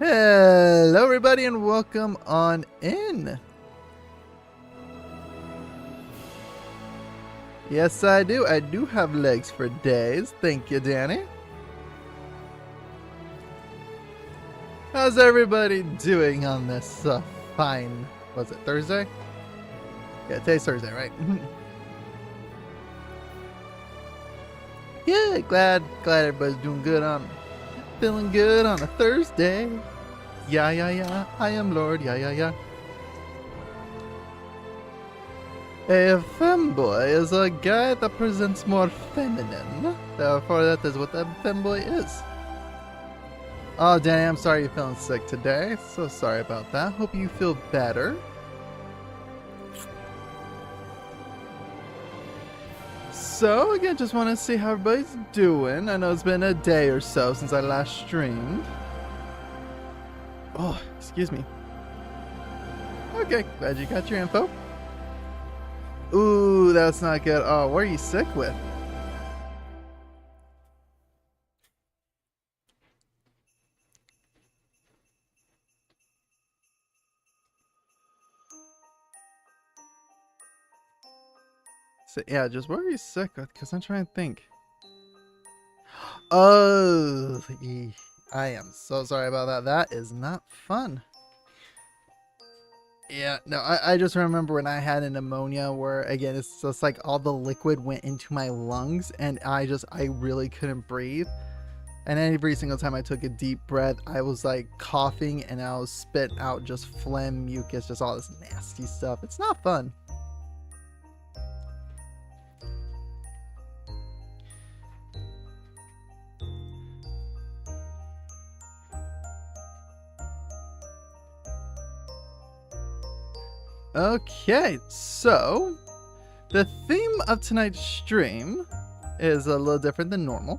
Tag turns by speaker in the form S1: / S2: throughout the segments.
S1: Hello everybody and welcome on in. Yes I do have legs for days. Thank you, Danny. How's everybody doing on this fine, was it Thursday? Yeah, today's Thursday, right? Yeah, glad everybody's doing good feeling good on a Thursday. Yeah, I am Lord, yeah. A femboy is a guy that presents more feminine. Therefore, that is what a femboy is. Oh, Danny, I'm sorry you're feeling sick today. So sorry about that. Hope you feel better. So, again, just want to see how everybody's doing. I know it's been a day or so since I last streamed. Oh, excuse me. Okay, glad you got your info. Ooh, that's not good. Oh, what are you sick with? So, yeah, just what are you sick with? Because I'm trying to think. Oh, I am so sorry about that. That is not fun. Yeah, no, I just remember when I had a pneumonia where, again, it's just like all the liquid went into my lungs and I really couldn't breathe. And every single time I took a deep breath, I was like coughing and I was spitting out just phlegm, mucus, just all this nasty stuff. It's not fun. Okay, so the theme of tonight's stream is a little different than normal.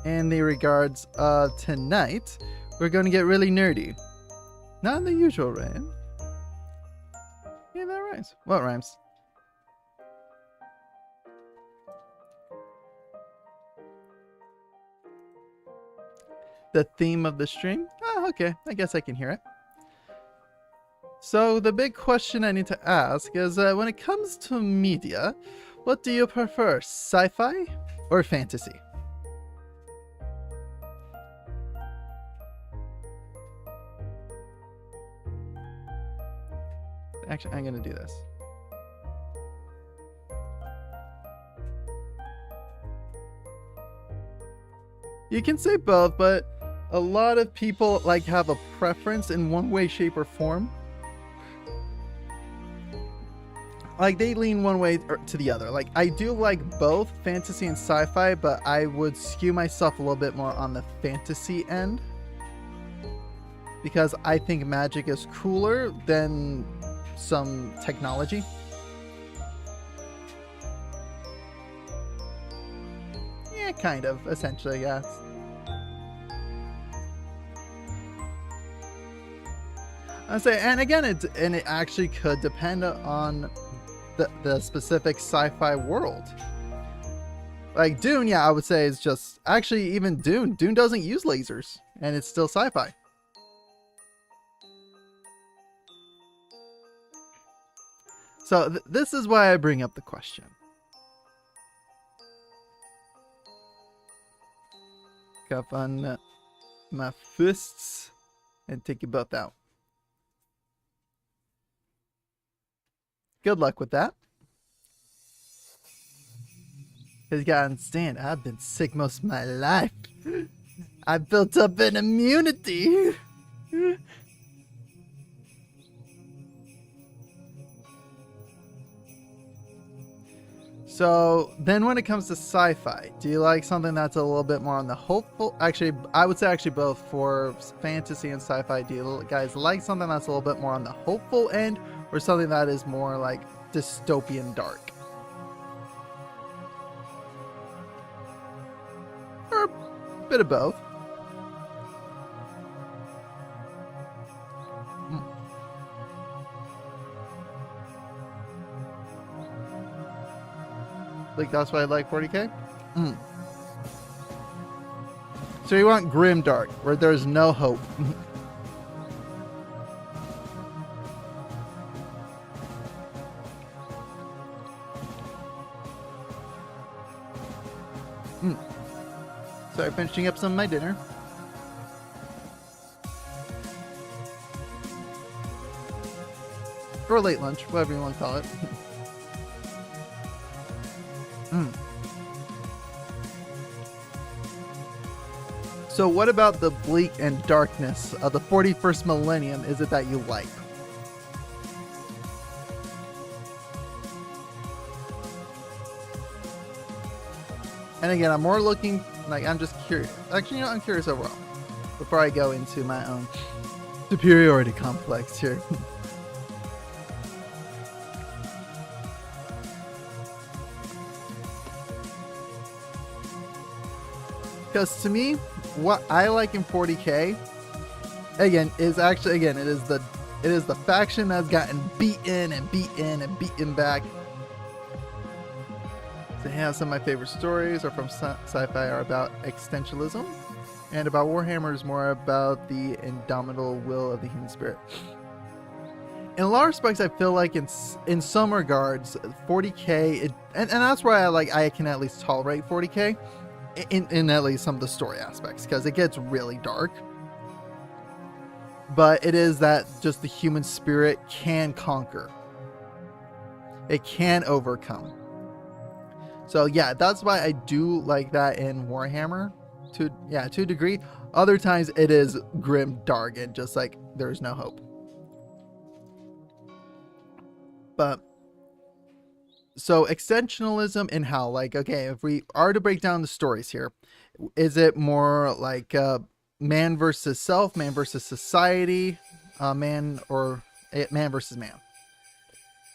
S1: In the regards of tonight, we're going to get really nerdy. Not in the usual way. Yeah, that rhymes. What rhymes? The theme of the stream? Oh, okay. I guess I can hear it. So the big question I need to ask is, when it comes to media, what do you prefer, sci-fi or fantasy? Actually, I'm gonna do this. You can say both, but a lot of people like have a preference in one way, shape, or form. Like, they lean one way or to the other. Like, I do like both fantasy and sci-fi, but I would skew myself a little bit more on the fantasy end. Because I think magic is cooler than some technology. Yeah, kind of, essentially, yes. I say, and again, it actually could depend on the specific sci-fi world. Like Dune, yeah, I would say is just actually even Dune doesn't use lasers and it's still sci-fi. So this is why I bring up the question. Cuff on my fists and take you both out. Good luck with that. Because you gotta understand, I've been sick most of my life. I built up an immunity. So then when it comes to sci-fi, do you like something that's a little bit more on the hopeful? Actually, I would say actually both for fantasy and sci-fi. Do you guys like something that's a little bit more on the hopeful end or something that is more like dystopian dark? Or a bit of both. Like, that's why I like 40k? So you want grim dark, where there's no hope. Sorry, finishing up some of my dinner. Or late lunch, whatever you want to call it. So what about the bleak and darkness of the 41st millennium is it that you like? And again, I'm more looking, like, I'm just curious. Actually, you know, I'm curious overall. Before I go into my own superiority complex here. Because to me, what I like in 40K, again, is actually, again, it is the faction that's gotten beaten and beaten and beaten back. So yeah, some of my favorite stories are from sci-fi are about existentialism, and about Warhammer is more about the indomitable will of the human spirit. In a lot of respects, I feel like in some regards, 40K, and that's why I can at least tolerate 40K. In at least some of the story aspects, because it gets really dark, but it is that just the human spirit can conquer, it can overcome. So yeah, that's why I do like that in Warhammer to a degree. Other times it is grim, dark, and just like there's no hope. But so extensionalism in how, like, okay, if we are to break down the stories here, is it more like man versus self, man versus society, man versus man,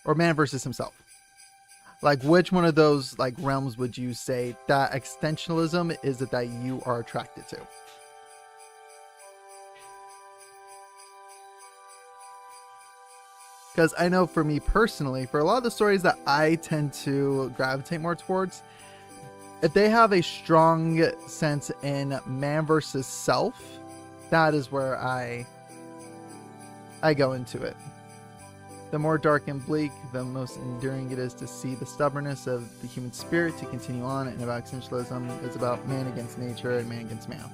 S1: or man versus himself? Like, which one of those like realms would you say that extensionalism is it that you are attracted to? Because I know for me personally, for a lot of the stories that I tend to gravitate more towards, if they have a strong sense in man versus self, that is where I go into it. The more dark and bleak, the most enduring it is to see the stubbornness of the human spirit to continue on. And about existentialism, it's about man against nature and man against man.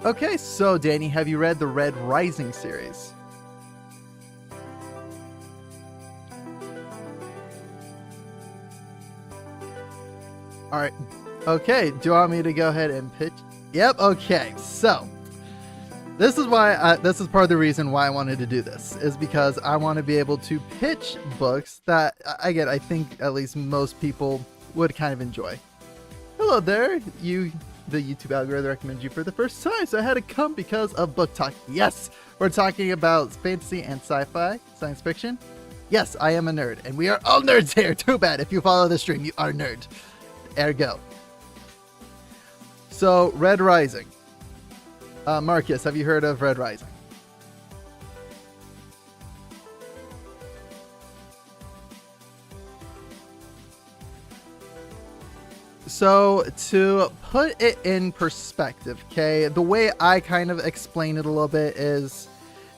S1: Okay, so Danny, have you read the Red Rising series? All right. Okay. Do you want me to go ahead and pitch? Yep. Okay. So this is why this is part of the reason why I wanted to do this, is because I want to be able to pitch books that again, I think at least most people would kind of enjoy. Hello there. The YouTube algorithm recommended you for the first time, so I had to come because of book talk. Yes, we're talking about fantasy and sci-fi, science fiction. Yes, I am a nerd, and we are all nerds here. Too bad if you follow the stream, you are a nerd. Ergo. So, Red Rising. Marcus, have you heard of Red Rising? So, to put it in perspective, okay, the way I kind of explain it a little bit is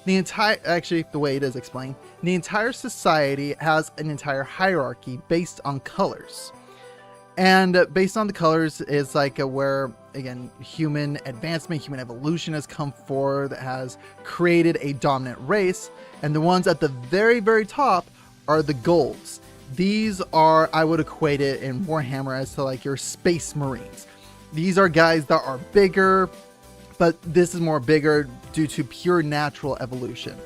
S1: the way it is explained, the entire society has an entire hierarchy based on colors. And based on the colors is like where, again, human advancement, human evolution has come forward, has created a dominant race. And the ones at the very, very top are the golds. These are, I would equate it in Warhammer as to like your space marines. These are guys that are bigger, but this is more bigger due to pure natural evolution.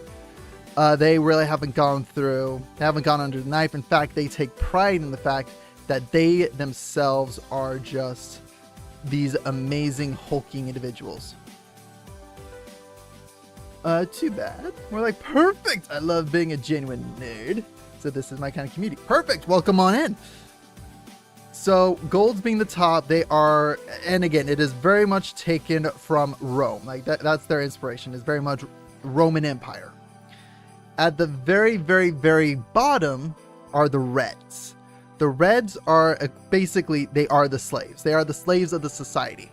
S1: They really haven't gone under the knife. In fact, they take pride in the fact that they themselves are just these amazing hulking individuals. Too bad. We're like, perfect. I love being a genuine nerd. So this is my kind of community. Perfect. Welcome on in. So golds being the top, they are, and again, it is very much taken from Rome. Like that's their inspiration, is very much Roman Empire. At the very, very, very bottom are the reds. The reds are basically, they are the slaves. They are the slaves of the society.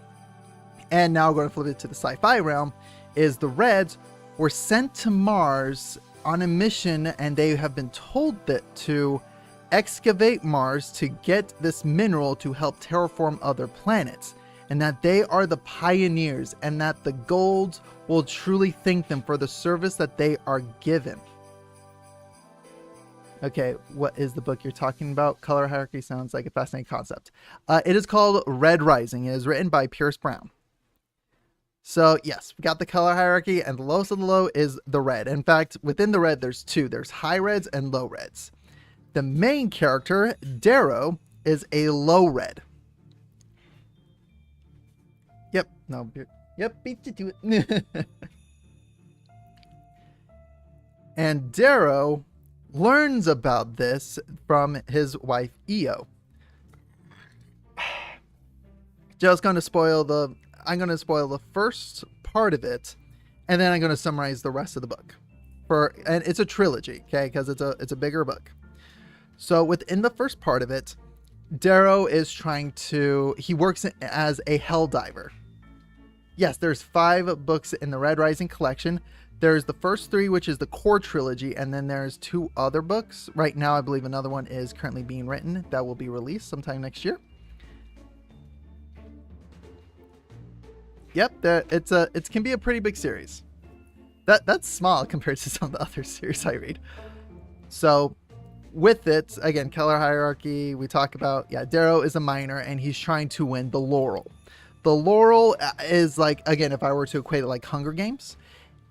S1: And now we're going to flip it to the sci-fi realm, is the Reds were sent to Mars on a mission, and they have been told that to excavate Mars to get this mineral to help terraform other planets, and that they are the pioneers, and that the Golds will truly thank them for the service that they are given. Okay, what is the book you're talking about? Color hierarchy sounds like a fascinating concept. It is called Red Rising. It is written by Pierce Brown. So yes, we got the color hierarchy, and the lowest of the low is the red. In fact, within the red, there's two. There's high reds and low reds. The main character, Darrow, is a low red. Yep, no, yep, beat you to it. And Darrow learns about this from his wife, Io. I'm going to spoil the first part of it, and then I'm going to summarize the rest of the book. And it's a trilogy, okay, because it's a bigger book. So within the first part of it, Darrow is he works as a hell diver. Yes, there's 5 books in the Red Rising collection. There's the first 3, which is the core trilogy, and then there's 2 other books. Right now, I believe another one is currently being written that will be released sometime next year. Yep, it can be a pretty big series. That's small compared to some of the other series I read. So with it, again, color hierarchy, we talk about, Darrow is a miner, and he's trying to win the Laurel. The Laurel is like, again, if I were to equate it like Hunger Games,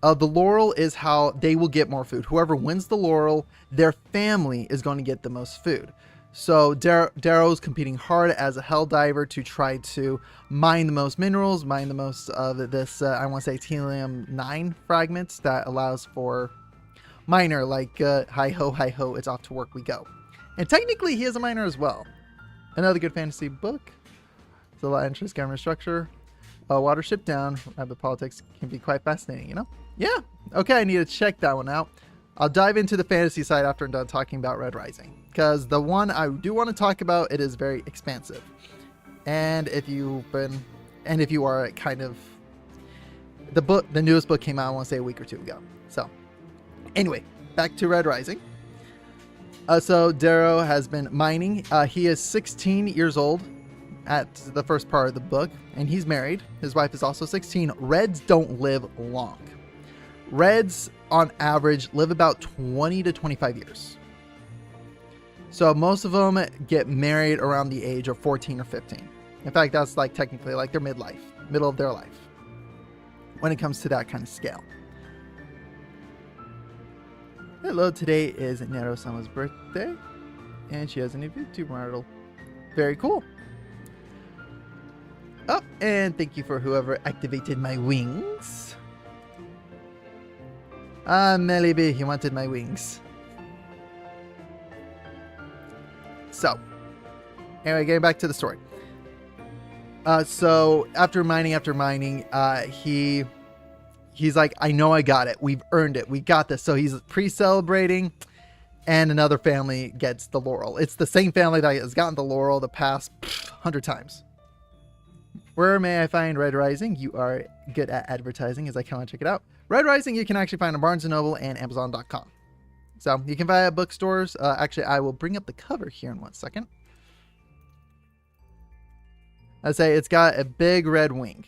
S1: the Laurel is how they will get more food. Whoever wins the Laurel, their family is going to get the most food. So Darrow's competing hard as a hell diver to try to mine the most minerals, mine the most of this, I want to say Helium-9 fragments that allows for miner, like hi-ho, it's off to work we go. And technically he is a miner as well. Another good fantasy book. It's a lot of interest, government structure. Watership Down, rabbit politics can be quite fascinating, you know? Yeah, okay, I need to check that one out. I'll dive into the fantasy side after I'm done talking about Red Rising, because the one I do want to talk about, it is very expansive. And if you are kind of, the newest book came out, I want to say a week or 2 ago. So anyway, back to Red Rising. So Darrow has been mining. He is 16 years old at the first part of the book, and he's married. His wife is also 16. Reds don't live long. Reds, on average, live about 20 to 25 years. So most of them get married around the age of 14 or 15. In fact, that's like technically like their middle of their life, when it comes to that kind of scale. Hello, today is Nero-sama's birthday, and she has a new YouTube model. Very cool. Oh, and thank you for whoever activated my wings. Melly, he wanted my wings. So, anyway, getting back to the story. So after mining, he's like, I know I got it. We've earned it. We got this. So he's pre-celebrating, and another family gets the Laurel. It's the same family that has gotten the Laurel the past 100 times. Where may I find Red Rising? You are good at advertising, as I come and check it out. Red Rising you can actually find on Barnes & Noble and Amazon.com. So you can buy it at bookstores. Actually, I will bring up the cover here in 1 second. I say it's got a big red wing.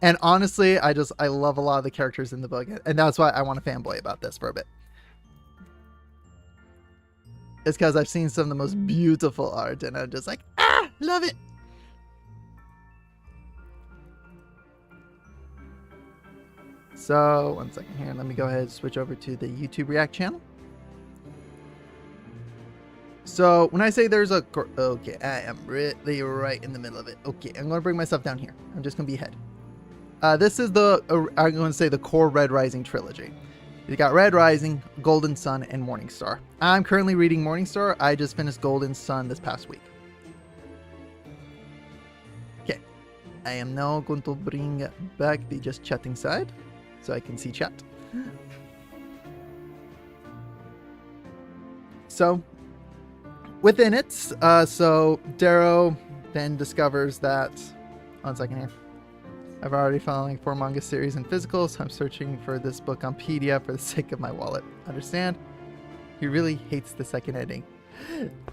S1: And honestly, I love a lot of the characters in the book, and that's why I want to fanboy about this for a bit. It's because I've seen some of the most beautiful art, and I'm just like, love it. So 1 second here, let me go ahead and switch over to the YouTube React channel. So when I say there's a, okay, I am really right in the middle of it. Okay, I'm going to bring myself down here. I'm just going to be ahead. This is I'm going to say the core Red Rising trilogy. You got Red Rising, Golden Sun, and Morning Star. I'm currently reading Morning Star. I just finished Golden Sun this past week. Okay, I am now going to bring back the just chatting side so I can see chat. So within it, so Darrow then discovers that... One second here. I've already following 4 manga series in physical, so I'm searching for this book on PDF for the sake of my wallet. Understand? He really hates the second ending.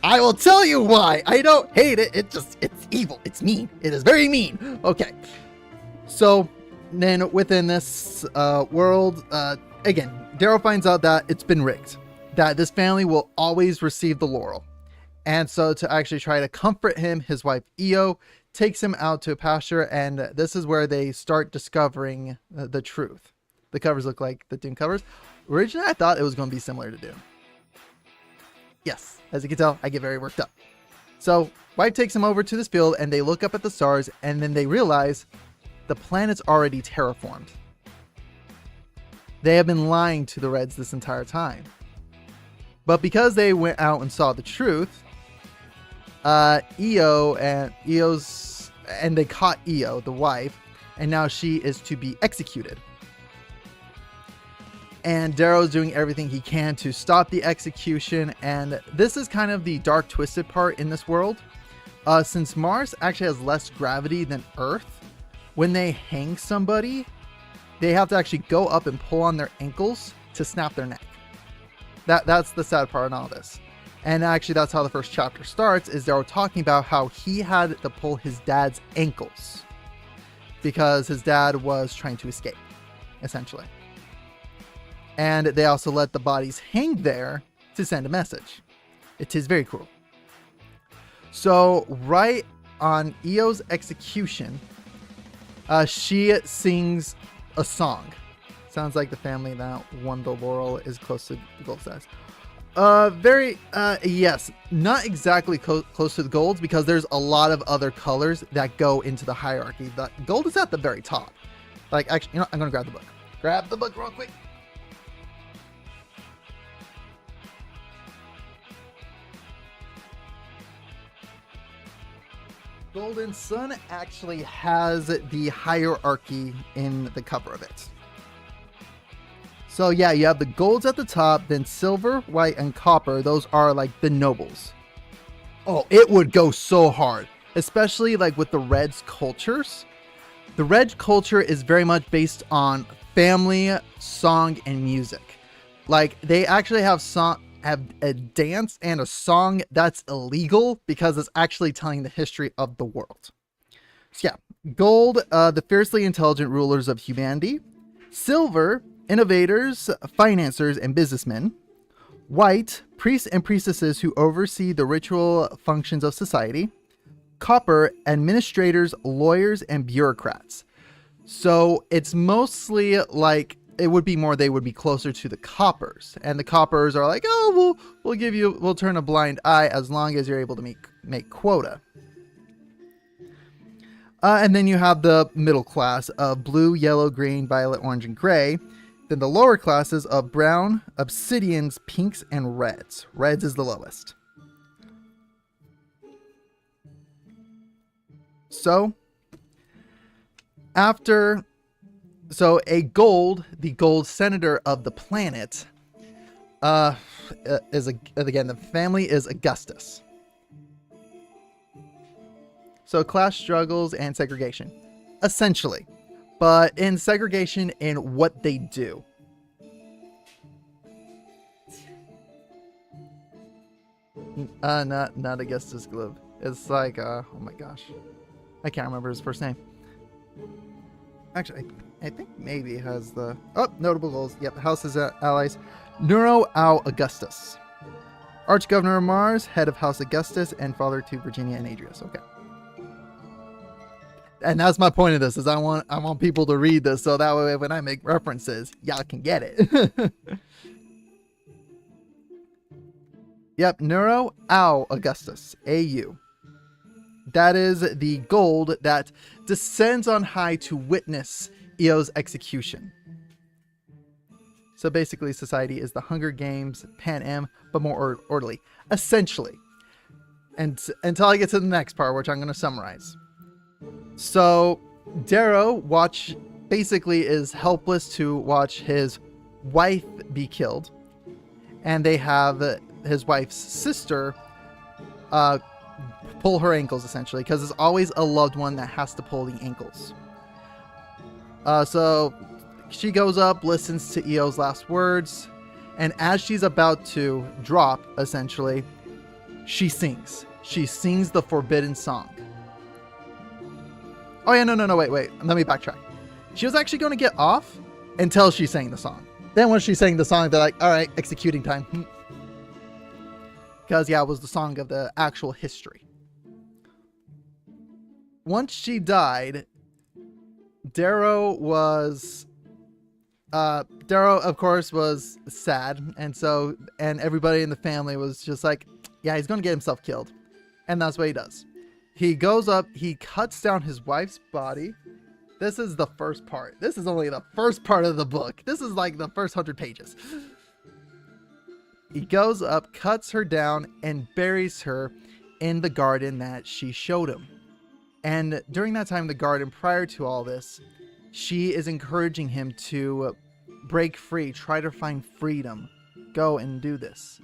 S1: I will tell you why! I don't hate it, it's evil. It's mean. It is very mean. Okay. So, then within this world, again, Darrow finds out that it's been rigged. That this family will always receive the laurel. And so to actually try to comfort him, his wife Io takes him out to a pasture, and this is where they start discovering the truth. The covers look like the Dune covers. Originally, I thought it was going to be similar to Dune. Yes, as you can tell, I get very worked up. So, wife takes him over to this field, and they look up at the stars, and then they realize the planet's already terraformed. They have been lying to the Reds this entire time. But because they went out and saw the truth, Io and they caught Io, the wife, and now she is to be executed. And Darrow's doing everything he can to stop the execution, and this is kind of the dark twisted part in this world. Since Mars actually has less gravity than Earth, when they hang somebody, they have to actually go up and pull on their ankles to snap their neck. That's the sad part in all this. And actually, that's how the first chapter starts, is Darrow talking about how he had to pull his dad's ankles because his dad was trying to escape, essentially. And they also let the bodies hang there to send a message. It is very cruel. So, right on Io's execution, she sings a song. Sounds like the family that won the laurel is close to the gold status. Yes, not exactly close to the golds, because there's a lot of other colors that go into the hierarchy. The gold is at the very top. Like, actually, you know, I'm gonna grab the book. Grab the book real quick. Golden Sun actually has the hierarchy in the cover of it. So yeah, you have the golds at the top, then silver, white, and copper. Those are like the nobles. Oh, it would go so hard, especially like with the Reds cultures. The Red culture is very much based on family, song, and music. Like, they actually have a dance and a song that's illegal because it's actually telling the history of the world. So yeah, gold, the fiercely intelligent rulers of humanity. Silver, innovators, financiers, and businessmen. White, priests and priestesses who oversee the ritual functions of society. Copper, administrators, lawyers, and bureaucrats. So it's mostly like, it would be more, they would be closer to the coppers, and the coppers are like, oh, we'll turn a blind eye as long as you're able to make quota. And then you have the middle class of blue, yellow, green, violet, orange, and gray. Then the lower classes of brown, obsidians, pinks, and reds. Reds is the lowest. So a gold, the gold senator of the planet, again, the family is Augustus. So class struggles and segregation, essentially, but in segregation in what they do. Not Augustus Globe. It's like, oh my gosh, I can't remember his first name. Actually, I think maybe it has the... Oh, notable goals. Yep, House's allies. Nero Au Augustus. Arch-Governor of Mars, head of House Augustus, and father to Virginia and Adrius. Okay. And that's my point of this, is I want people to read this, so that way when I make references, y'all can get it. Yep, Nero Au Augustus. A-U. That is the gold that descends on high to witness Io's execution. So basically, society is the Hunger Games, Pan Am, but more orderly, essentially. And until I get to the next part, which I'm going to summarize. So Darrow basically is helpless to watch his wife be killed, and they have his wife's sister pull her ankles, essentially, because there's always a loved one that has to pull the ankles. So she goes up, listens to Eo's last words, and as she's about to drop, essentially, she sings. She sings the forbidden song. Oh yeah, no, wait. Let me backtrack. She was actually going to get off until she sang the song. Then when she sang the song, they're like, all right, executing time. Because, yeah, it was the song of the actual history. Once she died, Darrow, of course, was sad. And everybody in the family was just like, yeah, he's going to get himself killed. And that's what he does. He goes up, he cuts down his wife's body. This is the first part. This is only the first part of the book. This is like the first 100 pages. He goes up, cuts her down, and buries her in the garden that she showed him. And during that time in the garden, prior to all this, she is encouraging him to break free, try to find freedom. Go and do this.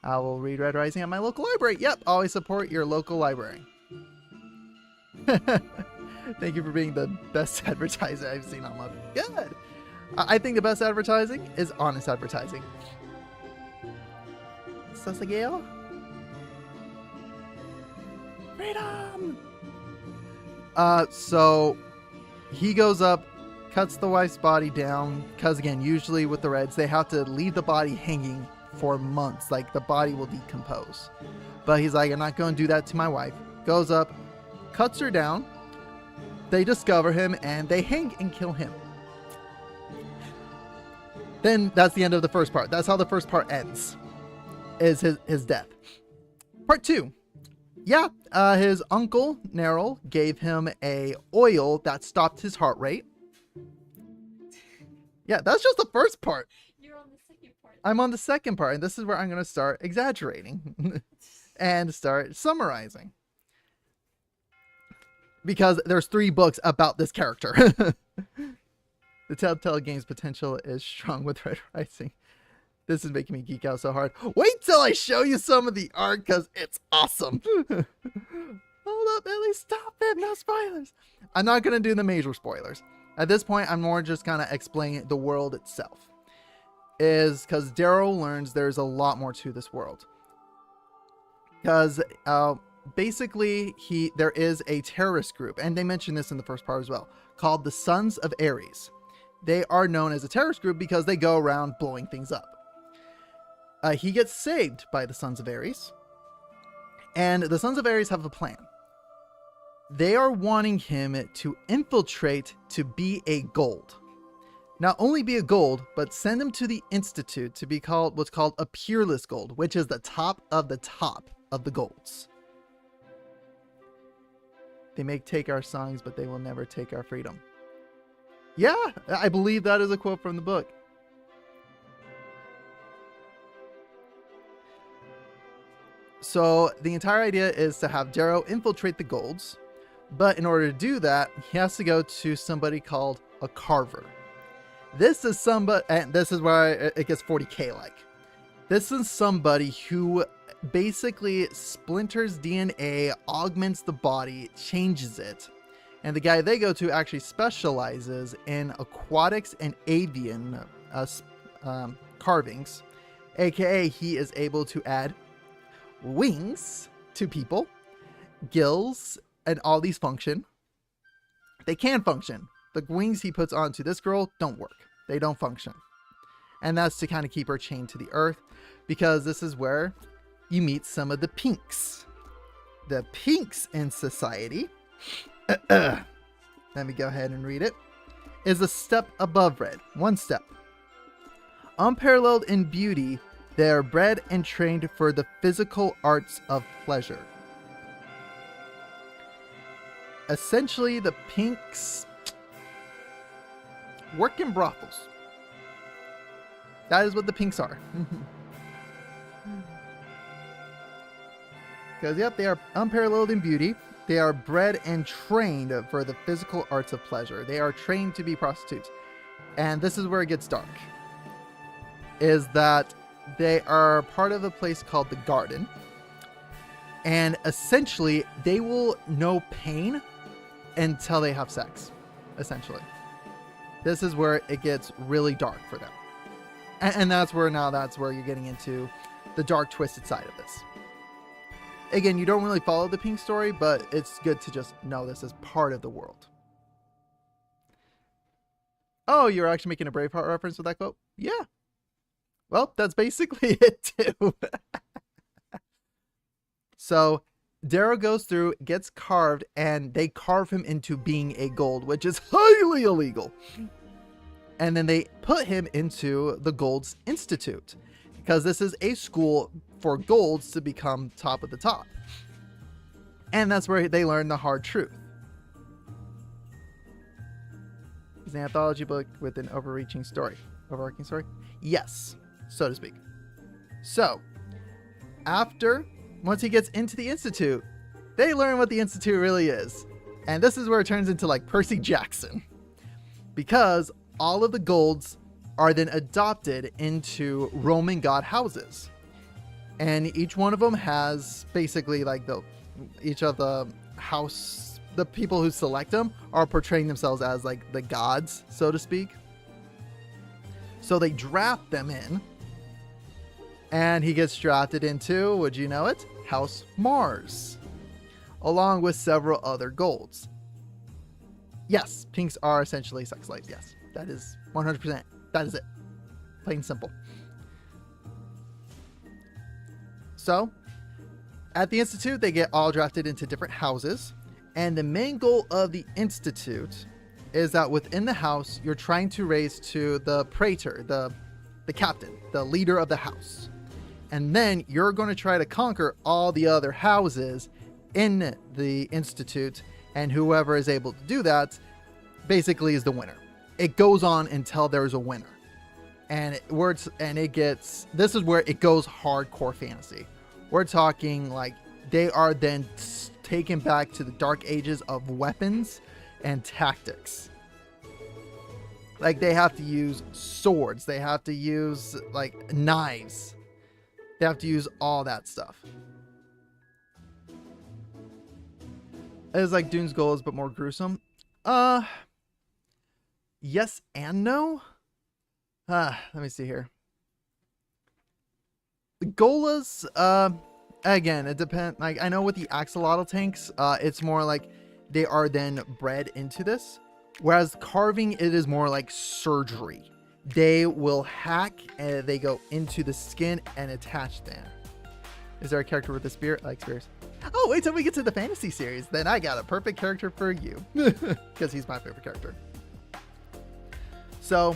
S1: I will read Red Rising at my local library. Yep, always support your local library. Thank you for being the best advertiser I've seen on my... Good! I think the best advertising is honest advertising. Sasagale? Freedom! So he goes up, cuts the wife's body down, because again, usually with the Reds, they have to leave the body hanging for months. Like, the body will decompose. But he's like, I'm not going to do that to my wife. Goes up, cuts her down. They discover him, and they hang and kill him. Then that's the end of the first part. That's how the first part ends, is his death. Part 2. Yeah, his uncle, Neril, gave him a oil that stopped his heart rate. Yeah, that's just the first part.
S2: You're on the second part.
S1: I'm on the second part, and this is where I'm going to start exaggerating and start summarizing. Because there's 3 books about this character. The Telltale Game's potential is strong with Red Rising. This is making me geek out so hard. Wait till I show you some of the art, because it's awesome. Hold up, Ellie, stop it. No spoilers. I'm not going to do the major spoilers. At this point, I'm more just kind of explaining the world itself. Is because Darrow learns there's a lot more to this world. Because basically, there is a terrorist group, and they mentioned this in the first part as well, called the Sons of Ares. They are known as a terrorist group because they go around blowing things up. He gets saved by the Sons of Ares, and the Sons of Ares have a plan. They are wanting him to infiltrate to be a gold. Not only be a gold, but send him to the Institute to be called what's called a peerless gold, which is the top of the golds. They may take our songs, but they will never take our freedom. Yeah, I believe that is a quote from the book. So the entire idea is to have Darrow infiltrate the golds, but in order to do that, he has to go to somebody called a carver. This is somebody, and this is where it gets 40k like. This is somebody who basically splinters DNA, augments the body, changes it. And the guy they go to actually specializes in aquatics and avian carvings. AKA, he is able to add wings to people, gills, and all these function. They can function. The wings he puts onto this girl don't work. They don't function. And that's to kind of keep her chained to the earth, because this is where you meet some of the pinks. The pinks in society, let me go ahead and read it, is a step above red. One step. Unparalleled in beauty, they are bred and trained for the physical arts of pleasure. Essentially, the pinks work in brothels. That is what the pinks are. Because, yep, they are unparalleled in beauty. They are bred and trained for the physical arts of pleasure. They are trained to be prostitutes. And this is where it gets dark. Is that they are part of a place called the Garden. And essentially, they will know pain until they have sex, essentially. This is where it gets really dark for them. And that's where you're getting into the dark, twisted side of this. Again, you don't really follow the pink story, but it's good to just know this as part of the world. Oh, you're actually making a Braveheart reference with that quote? Yeah. Well, that's basically it too. So Darrow goes through, gets carved, and they carve him into being a gold, which is highly illegal. And then they put him into the Golds Institute, because this is a school for golds to become top of the top. And that's where they learn the hard truth. It's an anthology book with an overarching story. Overarching story? Yes, so to speak. So, once he gets into the Institute, they learn what the Institute really is. And this is where it turns into like Percy Jackson. Because all of the golds are then adopted into Roman god houses. And each one of them has basically like each of the house, the people who select them are portraying themselves as like the gods, so to speak. So they draft them in. And he gets drafted into, would you know it? House Mars, along with several other golds. Yes, pinks are essentially sex slaves. Yes, that is 100%. That is it. Plain and simple. So, at the Institute, they get all drafted into different houses. And the main goal of the Institute is that within the house, you're trying to raise to the praetor, the captain, the leader of the house. And then you're going to try to conquer all the other houses in the Institute, and whoever is able to do that basically is the winner. It goes on until there's a winner. And this is where it goes hardcore fantasy. We're talking like they are then taken back to the dark ages of weapons and tactics. Like they have to use swords, they have to use like knives. They have to use all that stuff. It's like Dune's Goals, but more gruesome. Yes and no. Let me see here. The Golas, again, it depends. Like I know with the axolotl tanks, it's more like they are then bred into this. Whereas carving, it is more like surgery. They will hack and they go into the skin and attach there. Is there a character with a spear? I like spears. Oh, wait till we get to the fantasy series. Then I got a perfect character for you. Because he's my favorite character. So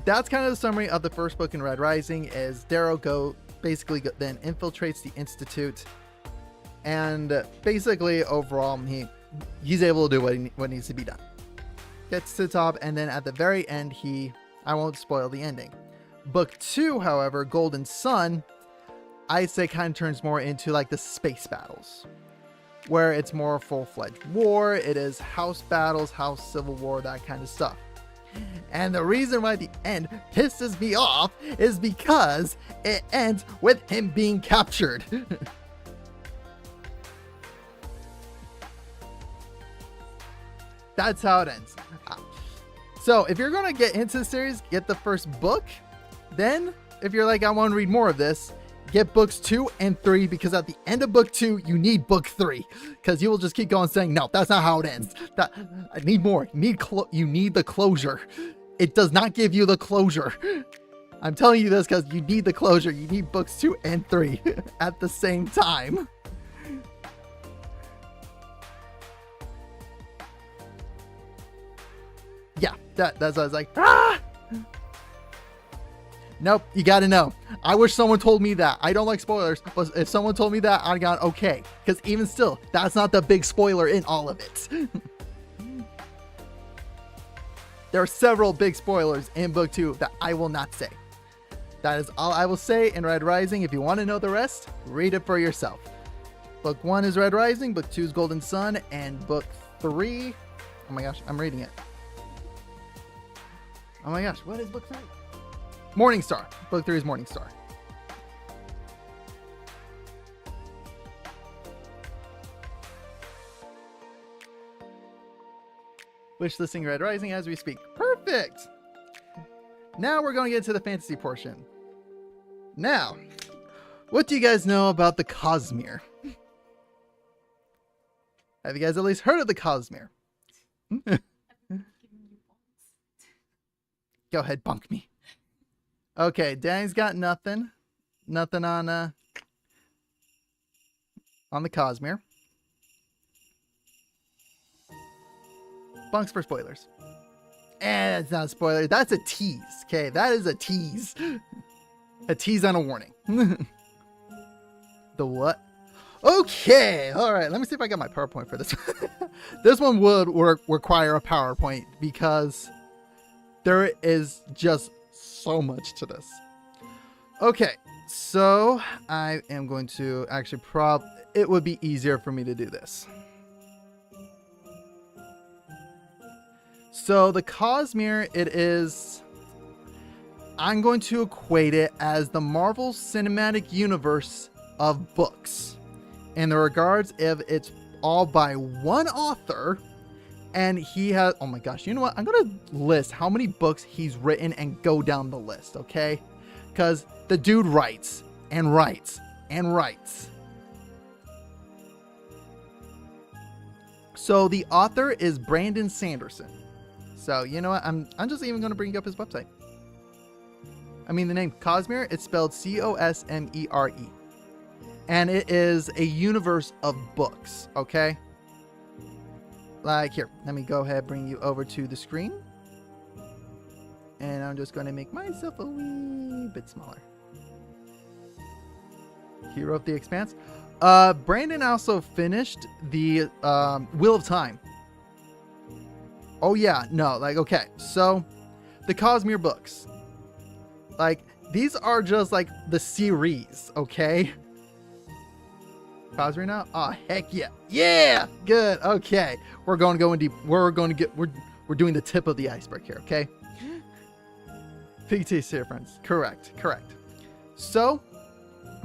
S1: that's kind of the summary of the first book in Red Rising. Is Darrow then infiltrates the Institute. And basically overall he's able to do what needs to be done. Gets to the top, and then at the very end I won't spoil the ending. Book 2, however, Golden Sun, I'd say kind of turns more into like the space battles, where it's more full-fledged war. It is house battles, house civil war, that kind of stuff. And the reason why the end pisses me off is because it ends with him being captured. That's how it ends. So if you're going to get into the series, get the first book. Then if you're like, I want to read more of this, get books 2 and 3, because at the end of book 2, you need book 3, because you will just keep going saying, no, that's not how it ends. I need more. You need the closure. It does not give you the closure. I'm telling you this because you need the closure. You need books 2 and 3 at the same time. Yeah, that's what I was like, ah! Nope, you gotta know. I wish someone told me that. I don't like spoilers, but if someone told me that, I'd gone okay. Because even still, that's not the big spoiler in all of it. There are several big spoilers in book 2 that I will not say. That is all I will say in Red Rising. If you want to know the rest, read it for yourself. Book 1 is Red Rising, book 2 is Golden Sun, and book 3, oh my gosh, I'm reading it. Oh my gosh, what is book 3? Morning Star. Book 3 is Morning Star. Wish listing Red Rising as we speak. Perfect. Now we're going to get to the fantasy portion. Now, what do you guys know about the Cosmere? Have you guys at least heard of the Cosmere? Go ahead, bunk me. Okay, Danny's got nothing. Nothing on the Cosmere. Bunks for spoilers. And it's not a spoiler. That's a tease. Okay, that is a tease. A tease on a warning. The what? Okay, all right. Let me see if I got my PowerPoint for this. This one would require a PowerPoint because there is just so much to this. Okay, so I am going to actually it would be easier for me to do this. So the Cosmere, I'm going to equate it as the Marvel Cinematic Universe of books. In the regards of it's all by one author, and he has, oh my gosh, you know what? I'm going to list how many books he's written and go down the list, okay? Because the dude writes and writes and writes. So the author is Brandon Sanderson. So, you know what? I'm just even going to bring up his website. I mean, the name Cosmere, it's spelled Cosmere. And it is a universe of books, okay? Like, here, let me go ahead and bring you over to the screen. And I'm just going to make myself a wee bit smaller. He wrote The Expanse. Brandon also finished the Wheel of Time. Oh yeah, no, like, okay, so the Cosmere books, like, these are just like the series, okay? Cosmere now? Oh, heck yeah. Yeah, good, okay. We're going to go in deep. We're doing the tip of the iceberg here, okay? Piggy here, friends. Correct. So,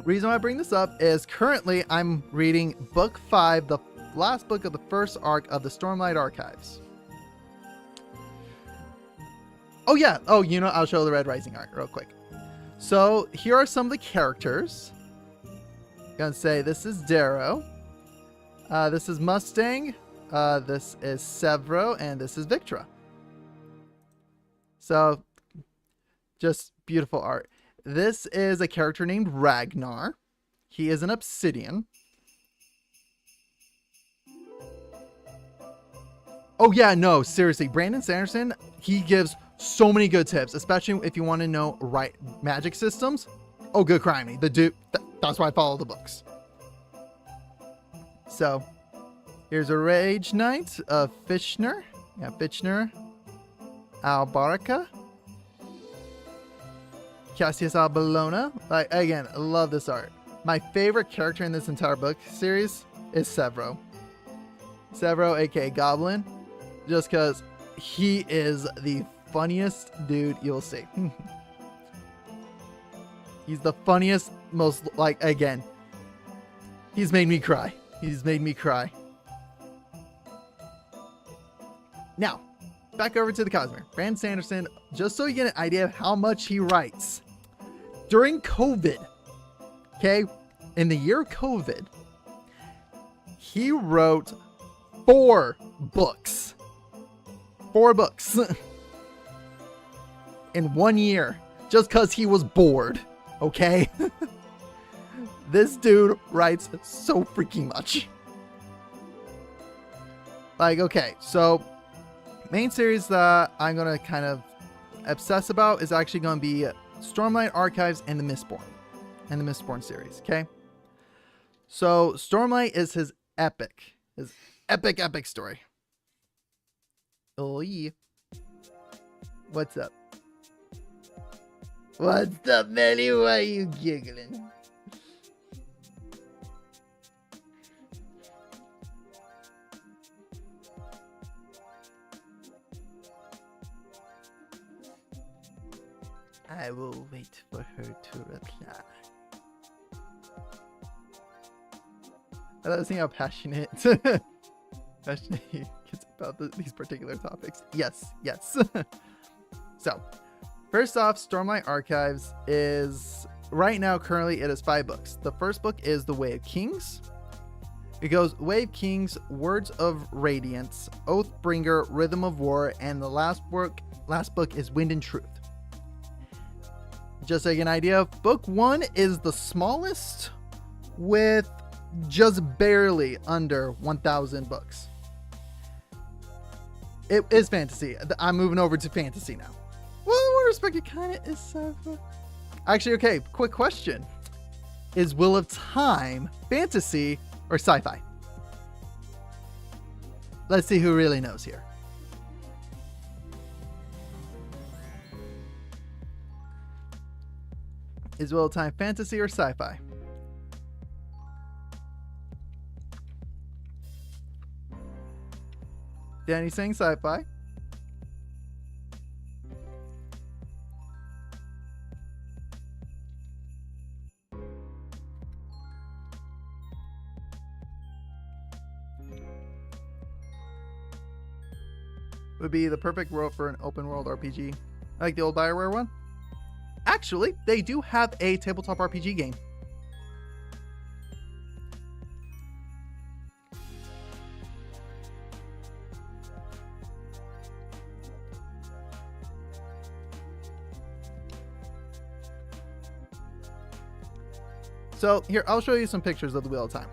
S1: reason why I bring this up is currently I'm reading book 5, the last book of the first arc of the Stormlight Archives. Oh yeah. Oh, you know, I'll show the Red Rising art real quick. So here are some of the characters. I'm gonna say this is Darrow. This is Mustang. This is Severo, and this is Victra. So just beautiful art. This is a character named Ragnar. He is an obsidian. Oh yeah, no, seriously, Brandon Sanderson, he gives so many good tips, especially if you want to know right magic systems. Oh, good criminy. The dude, that's why I follow the books. So, here's a Rage Knight of Fishner. Yeah, Fishner. Albarca. Cassius Albellona. Like, again, I love this art. My favorite character in this entire book series is Severo. Severo, aka Goblin. Just because he is the funniest dude you'll see. He's the funniest, most, like, again, he's made me cry. Now, back over to the Cosmere. Brandon Sanderson, just so you get an idea of how much he writes. During COVID, okay, in the year of COVID, he wrote 4 books. 4 books. In 1 year, just because he was bored, okay? This dude writes so freaking much. Like, okay, so main series that I'm going to kind of obsess about is actually going to be Stormlight Archives and the Mistborn series, okay? So Stormlight is his epic story. Oh, yeah. What's up? What's up, Melly? Why are you giggling? I will wait for her to reply. I love seeing how passionate he gets about these particular topics. Yes. So, first off, Stormlight Archives is right now, currently, it is 5 books. The first book is The Way of Kings. It goes Way of Kings, Words of Radiance, Oathbringer, Rhythm of War, and the last book is Wind and Truth. Just to get an idea, book 1 is the smallest with just barely under 1,000 books. It is fantasy. I'm moving over to fantasy now. Well, in respect, it kind of is sci-fi. Actually, okay, quick question. Is Wheel of Time fantasy or sci-fi? Let's see who really knows here. Is Wheel of Time fantasy or sci-fi? Danny's saying sci-fi. Would be the perfect world for an open world RPG. Like the old BioWare one. Actually, they do have a tabletop RPG game. So here, I'll show you some pictures of the Wheel of Time.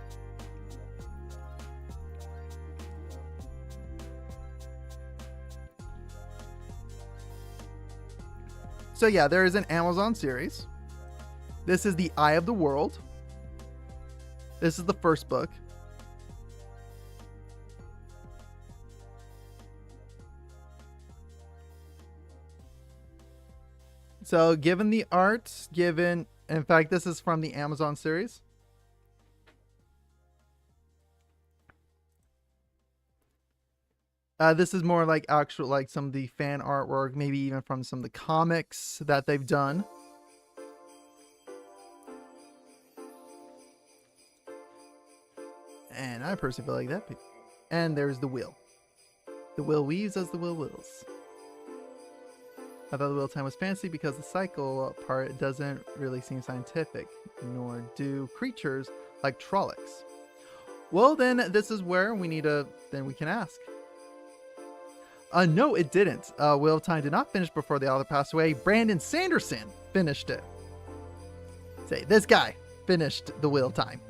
S1: So yeah, there is an Amazon series. This is the Eye of the World. This is the first book. So given the art, in fact, this is from the Amazon series. This is more like actual, like some of the fan artwork, maybe even from some of the comics that they've done. And I personally feel like that. And there's the wheel. The wheel weaves as the wheel wills. I thought the Wheel of Time was fancy because the cycle part doesn't really seem scientific, nor do creatures like Trollocs. Well, then this is where we need then we can ask. No, it didn't. Wheel of Time did not finish before the author passed away. Brandon Sanderson finished it. Say, this guy finished the Wheel of Time.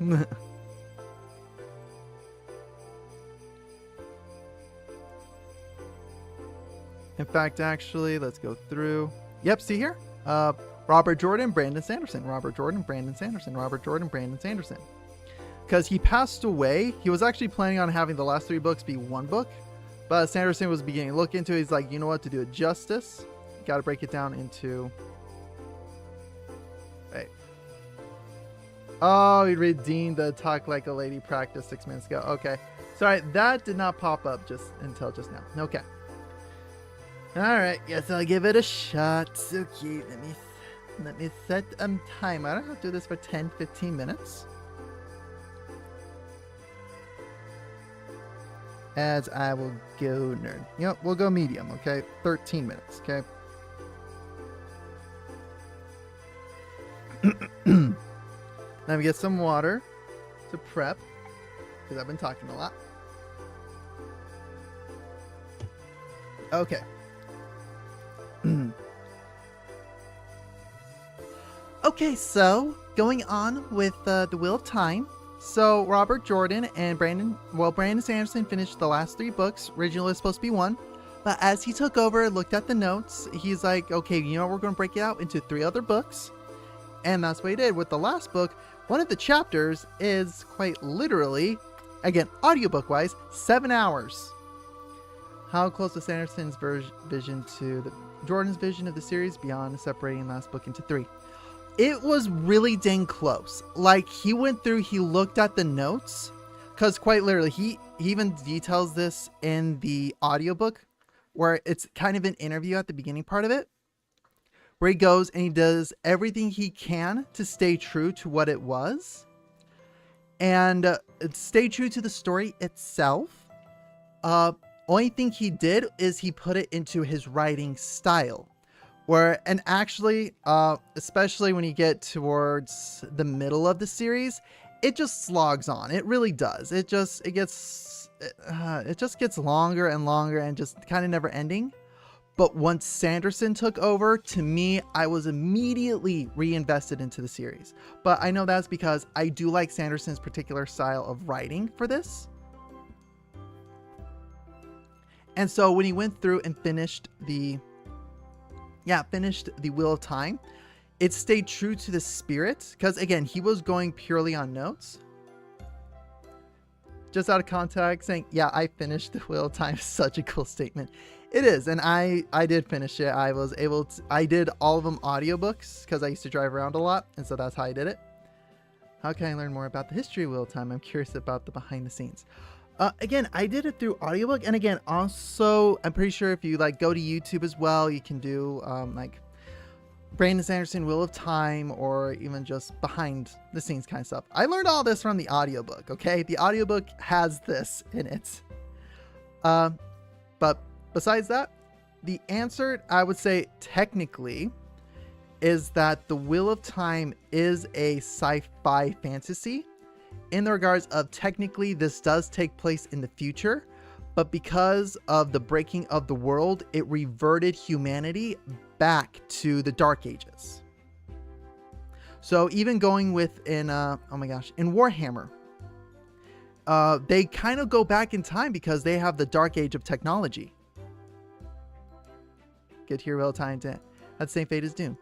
S1: In fact, actually, let's go through. Yep, see here? Robert Jordan, Brandon Sanderson. Robert Jordan, Brandon Sanderson. Robert Jordan, Brandon Sanderson. Because he passed away. He was actually planning on having the last 3 books be 1 book. But Sanderson was beginning to look into it. He's like, you know what? To do it justice, got to break it down into... Right. Oh, he redeemed the Talk Like a Lady practice 6 minutes ago. Okay. Sorry, that did not pop up until just now. Okay. Alright, yes, I'll give it a shot. Okay, let me set a timer. I don't have to do this for 10-15 minutes. As I will go nerd. Yep, we'll go medium, okay? 13 minutes, okay? Let me get some water to prep, because I've been talking a lot. Okay. Okay, so going on with the Wheel of Time. So Robert Jordan and Brandon Sanderson finished the last 3 books. Originally it was supposed to be 1, but as he took over, looked at the notes, he's like, okay, you know what, we're going to break it out into 3 other books. And that's what he did. With the last book, one of the chapters is quite literally, again, audiobook wise, 7 hours. How close was Sanderson's vision to Jordan's vision of the series beyond separating the last book into 3? It was really dang close. Like, he went through, he looked at the notes, because quite literally, he even details this in the audiobook, where it's kind of an interview at the beginning part of it, where he goes and he does everything he can to stay true to what it was, and stay true to the story itself. Only thing he did is he put it into his writing style. And actually, especially when you get towards the middle of the series, it just slogs on. It really does. It just gets longer and longer and just kind of never ending. But once Sanderson took over, to me, I was immediately reinvested into the series. But I know that's because I do like Sanderson's particular style of writing for this. And so when he went through and finished the Wheel of Time, it stayed true to the spirit, because again, he was going purely on notes. Just out of context, saying, yeah, I finished the Wheel of Time is such a cool statement. It is, and I did finish it. I did all of them audiobooks, because I used to drive around a lot, and so that's how I did it. How can I learn more about the history of Wheel of Time? I'm curious about the behind the scenes. Again, I did it through audiobook, and again, also, I'm pretty sure if you like go to YouTube as well, you can do like Brandon Sanderson Wheel of Time, or even just behind the scenes kind of stuff. I learned all this from the audiobook, okay? The audiobook has this in it. But besides that, the answer, I would say technically, is that the Wheel of Time is a sci-fi fantasy. In the regards of technically, this does take place in the future, but because of the breaking of the world, it reverted humanity back to the Dark Ages. So even going in Warhammer, they kind of go back in time because they have the Dark Age of technology. Get here real time to had the same fate as Doom.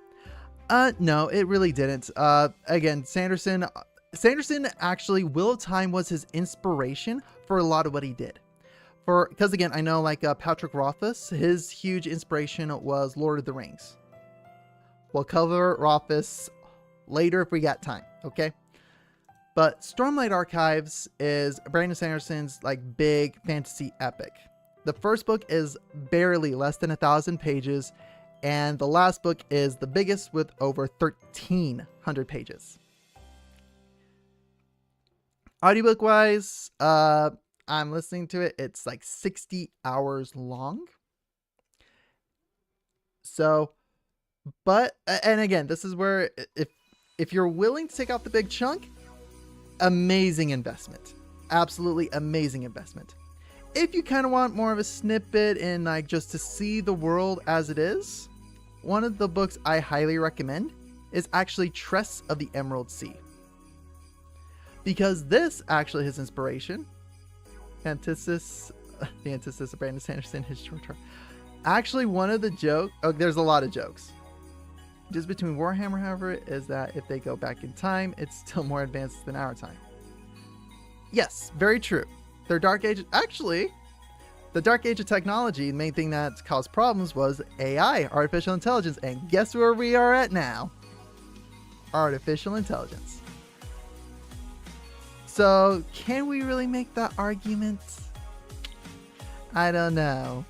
S1: No, it really didn't. Again, Sanderson actually, Wheel of Time was his inspiration for a lot of what he did. Because again, I know like Patrick Rothfuss, his huge inspiration was Lord of the Rings. We'll cover Rothfuss later if we got time, okay? But Stormlight Archives is Brandon Sanderson's like big fantasy epic. The first book is barely less than 1,000 pages, and the last book is the biggest with over 1,300 pages. Audiobook wise, I'm listening to it. It's like 60 hours long. So, and again, this is where if you're willing to take out the big chunk, amazing investment. Absolutely amazing investment. If you kind of want more of a snippet and like just to see the world as it is, one of the books I highly recommend is actually Tress of the Emerald Sea. Because this actually his inspiration, the antithesis of Brandon Sanderson, his short term. Actually, one of the jokes, there's a lot of jokes. Just between Warhammer, however, is that if they go back in time, it's still more advanced than our time. Yes, very true. Their Dark Age, actually, the Dark Age of technology, the main thing that caused problems was AI, artificial intelligence, and guess where we are at now? Artificial intelligence. So, can we really make that argument? I don't know.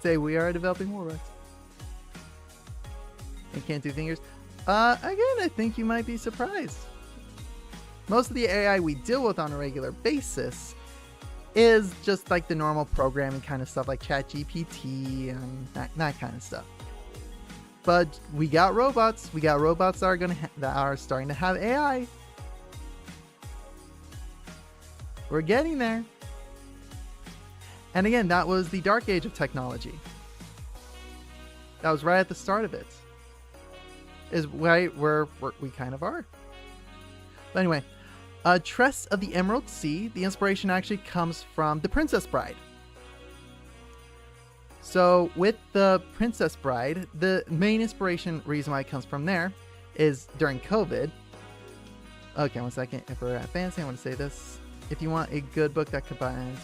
S1: Say we are developing war robots. And can't do fingers. Again, I think you might be surprised. Most of the AI we deal with on a regular basis is just like the normal programming kind of stuff like ChatGPT and that kind of stuff. But we got robots. We got robots that are that are starting to have AI. We're getting there. And again, that was the Dark Age of technology. That was right at the start of it. Is right where we kind of are. But anyway, Tress of the Emerald Sea. The inspiration actually comes from The Princess Bride. So with The Princess Bride, the main reason why it comes from there is during COVID. Okay, 1 second. If we're at fantasy, I want to say this. If you want a good book that combines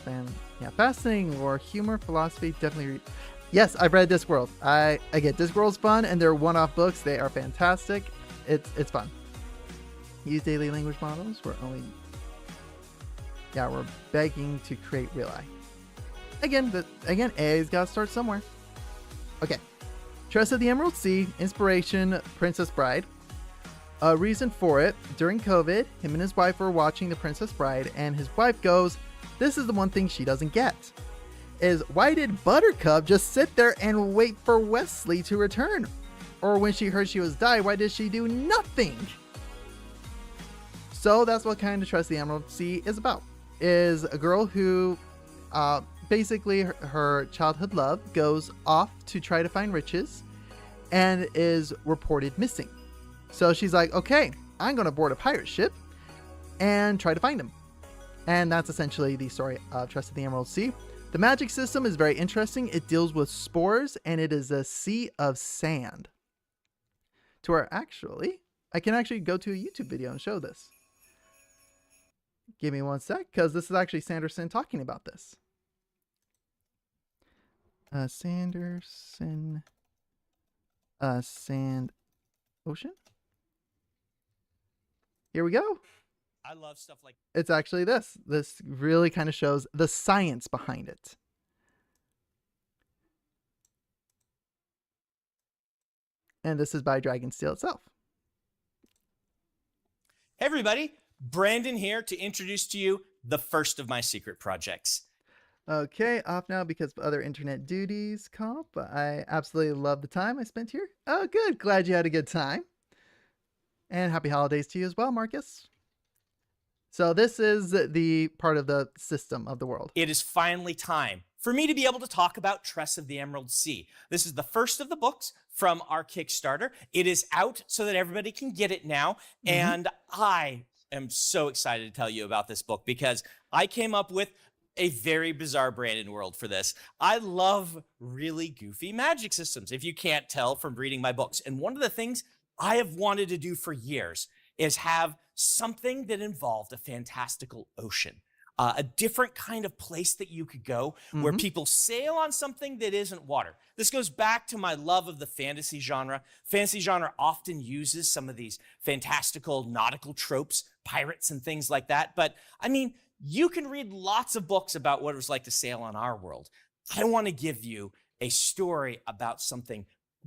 S1: fascinating lore, humor, philosophy, definitely read. Yes, I've read Discworld. I get Discworld's fun, and they're one-off books. They are fantastic. It's fun. Use daily language models. We're begging to create real AI. Again, AI's got to start somewhere. Okay. Tress of the Emerald Sea, inspiration, Princess Bride. A reason for it, during COVID, him and his wife were watching The Princess Bride, and his wife goes, this is the one thing she doesn't get, is why did Buttercup just sit there and wait for Wesley to return? Or when she heard she was dying, why did she do nothing? So that's what Kind of Trust the Emerald Sea is about. Is a girl who basically her childhood love goes off to try to find riches and is reported missing. So she's like, okay, I'm going to board a pirate ship and try to find him. And that's essentially the story of Trust of the Emerald Sea. The magic system is very interesting. It deals with spores and it is a sea of sand. To where actually, I can actually go to a YouTube video and show this. Give me one sec, because this is actually Sanderson talking about this. Sanderson. Sand Ocean. Here we go.
S2: I love stuff like
S1: it's actually this. This really kind of shows the science behind it. And this is by Dragonsteel itself.
S2: Hey everybody, Brandon here to introduce to you the first of my secret projects.
S1: Okay, off now because of other internet duties, comp. I absolutely love the time I spent here. Oh, good. Glad you had a good time. And happy holidays to you as well, Marcus. So this is the part of the system of the world.
S2: It is finally time for me to be able to talk about Tress of the Emerald Sea. This is the first of the books from our Kickstarter. It is out so that everybody can get it now. And I am so excited to tell you about this book because I came up with a very bizarre Brandon world for this. I love really goofy magic systems, if you can't tell from reading my books. And one of the things I have wanted to do for years is have something that involved a fantastical ocean, a different kind of place that you could go where people sail on something that isn't water. This goes back to my love of the fantasy genre. Fantasy genre often uses some of these fantastical nautical tropes, pirates and things like that. But I mean, you can read lots of books about what it was like to sail on our world. I want to give you a story about something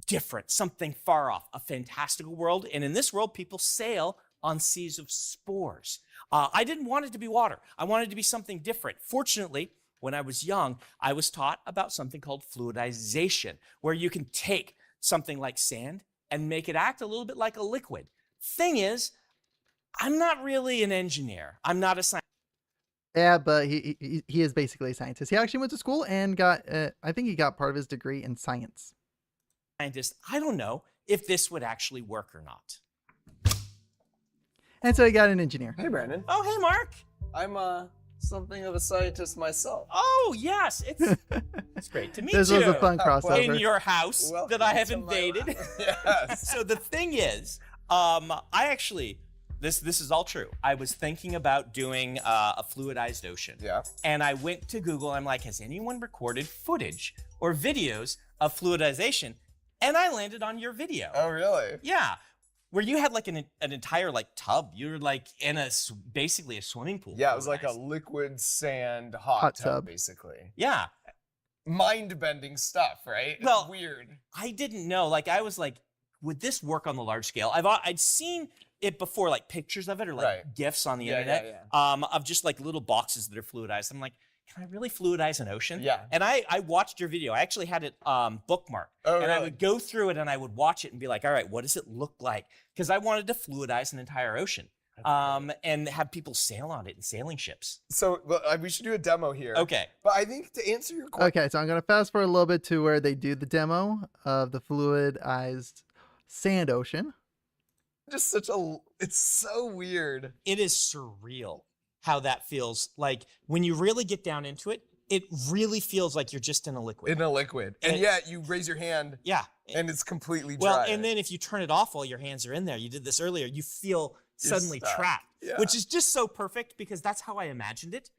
S2: different, something far off, a fantastical world. And in this world, people sail on seas of spores. I didn't want it to be water. I wanted it to be something different. Fortunately, when I was young, I was taught about something called fluidization, where you can take something like sand and make it act a little bit like a liquid. Thing is, I'm not really an engineer. I'm not a scientist.
S1: Yeah, but he is basically a scientist. He actually went to school and got, I think he got part of his degree in science.
S2: I don't know if this would actually work or not.
S1: And so he got an engineer.
S3: Hey, Brandon.
S2: Oh, hey, Mark.
S3: I'm something of a scientist myself.
S2: Oh, yes. It's great to meet you.
S1: This was a fun crossover.
S2: In your house that I have invaded.
S3: Yes.
S2: So the thing is, I actually, this is all true. I was thinking about doing a fluidized ocean.
S3: Yeah.
S2: And I went to Google. I'm like, has anyone recorded footage or videos of fluidization? And I landed on your video.
S3: Oh, really?
S2: Yeah. Where you had like an entire like tub. You were like in basically a swimming pool.
S3: Yeah, it was like a liquid sand hot tub, basically.
S2: Yeah.
S3: Mind-bending stuff, right?
S2: Well,
S3: it's weird.
S2: I didn't know. Like I was like, would this work on the large scale? I'd seen it before, like pictures of it or like GIFs on the internet of just like little boxes that are fluidized. I'm like, can I really fluidize an ocean?
S3: Yeah.
S2: And I watched your video. I actually had it bookmarked.
S3: Oh,
S2: and
S3: really?
S2: I would go through it and I would watch it and be like, all right, what does it look like? Because I wanted to fluidize an entire ocean and have people sail on it in sailing ships.
S3: So we should do a demo here.
S2: Okay.
S3: But I think to answer your question.
S1: Okay, so I'm going to fast forward a little bit to where they do the demo of the fluidized sand ocean.
S3: Just it's so weird.
S2: It is surreal how that feels. Like when you really get down into it, it really feels like you're just in a liquid.
S3: In a liquid. And yet you raise your hand.
S2: Yeah.
S3: And it's completely dry.
S2: Well, and then if you turn it off while your hands are in there, you did this earlier, you feel suddenly trapped, which is just so perfect because that's how I imagined it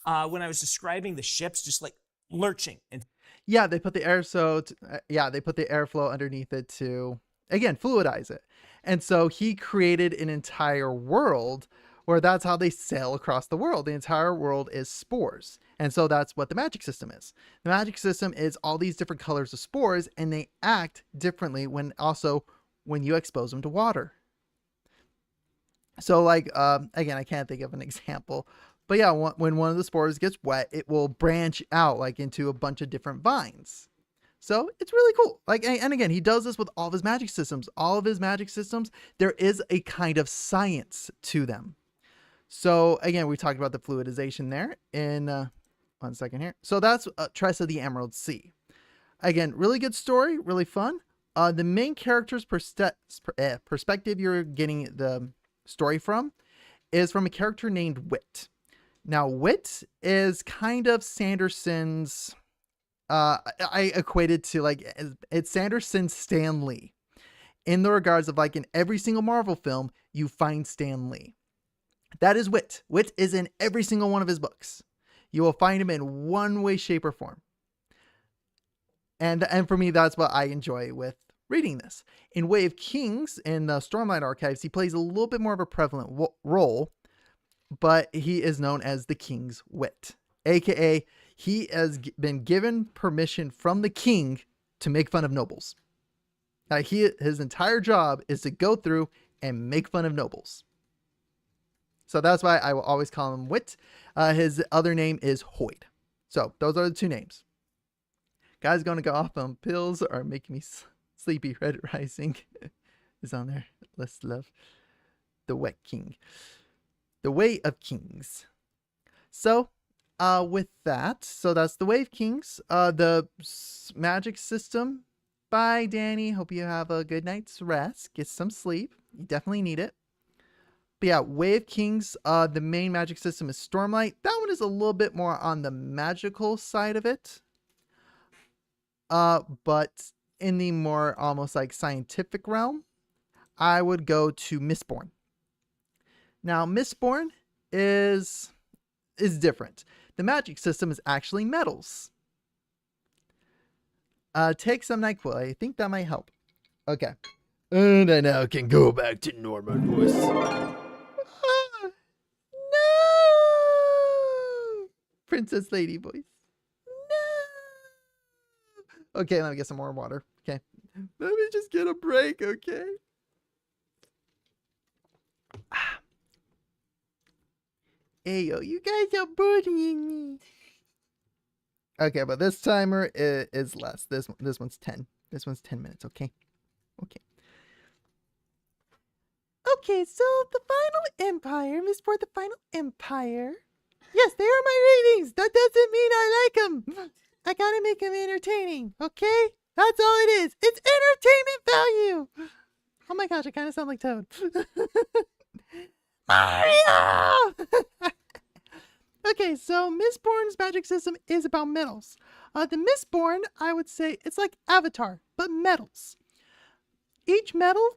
S2: when I was describing the ships just like lurching. And
S1: yeah, they put the air they put the airflow underneath it to, again, fluidize it. And so he created an entire world where that's how they sail across the world. The entire world is spores. And so that's what the magic system is. The magic system is all these different colors of spores, and they act differently when you expose them to water. So like, again, I can't think of an example, but yeah, when one of the spores gets wet, it will branch out like into a bunch of different vines. So it's really cool. Like, and again, he does this with all of his magic systems. All of his magic systems, there is a kind of science to them. So again, we talked about the fluidization there in 1 second here. So that's Tress of the Emerald Sea. Again, really good story, really fun. The main character's perspective you're getting the story from is from a character named Wit. Now, Wit is kind of Sanderson's, I equated to like, it's Sanderson's Stan Lee. In the regards of like in every single Marvel film, you find Stan Lee. That is Wit. Wit is in every single one of his books. You will find him in one way, shape, or form. And for me, that's what I enjoy with reading this. In Way of Kings, in the Stormlight Archives, he plays a little bit more of a prevalent role, but he is known as the King's Wit. AKA, he has been given permission from the king to make fun of nobles. His entire job is to go through and make fun of nobles. So that's why I will always call him Wit. His other name is Hoyd. So those are the two names. Guys gonna go off on pills or making me sleepy. Red Rising is on there. Let's love the Wet King. The Way of Kings. So with that, so that's the Way of Kings. The magic system. Bye, Danny. Hope you have a good night's rest. Get some sleep. You definitely need it. But yeah, Way of Kings, the main magic system is Stormlight. That one is a little bit more on the magical side of it. But in the more almost like scientific realm, I would go to Mistborn. Now, Mistborn is different. The magic system is actually metals. Take some NyQuil. I think that might help. Okay. And I now can go back to normal voice. No! Princess Lady voice. No! Okay, let me get some more water. Okay. Let me just get a break, okay? Ayo, you guys are bullying me. Okay, but this timer is less. This one's 10. This one's 10 minutes, okay? Okay. Okay, so the Final Empire, Mistborn the Final Empire. Yes, they are my ratings. That doesn't mean I like them. I gotta make them entertaining, okay? That's all it is. It's entertainment value. Oh my gosh, I kind of sound like Toad. Mario! Okay, so Mistborn's magic system is about metals. The Mistborn, I would say, it's like Avatar, but metals. Each metal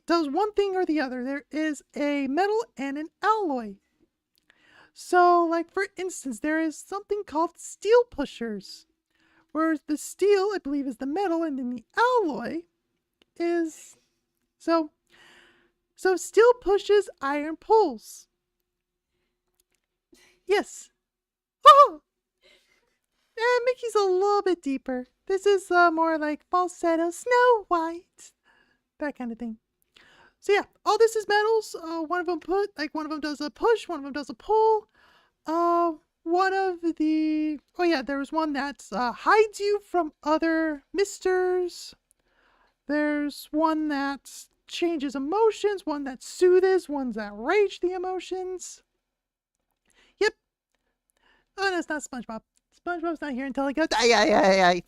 S1: does one thing or the other. There is a metal and an alloy. So, like, for instance, there is something called steel pushers, whereas the steel, I believe, is the metal, and then the alloy is... So steel pushes, iron pulls. Yes. Oh! And Mickey's a little bit deeper. This is more like falsetto, Snow White. That kind of thing. So yeah, all this is metals. One of them does a push, one of them does a pull. There was one that hides you from other misters. There's one that changes emotions, one that soothes, one that rage the emotions. Yep. Oh, no, it's not SpongeBob. SpongeBob's not here until he goes, ay.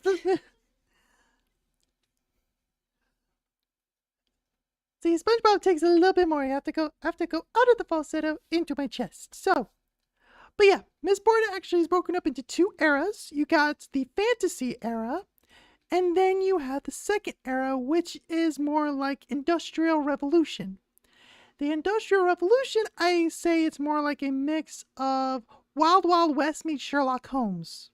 S1: See, SpongeBob takes a little bit more. I have to go out of the falsetto into my chest. So, but yeah, Mistborn actually is broken up into two eras. You got the fantasy era, and then you have the second era, which is more like Industrial Revolution. The Industrial Revolution, I say it's more like a mix of Wild Wild West meets Sherlock Holmes.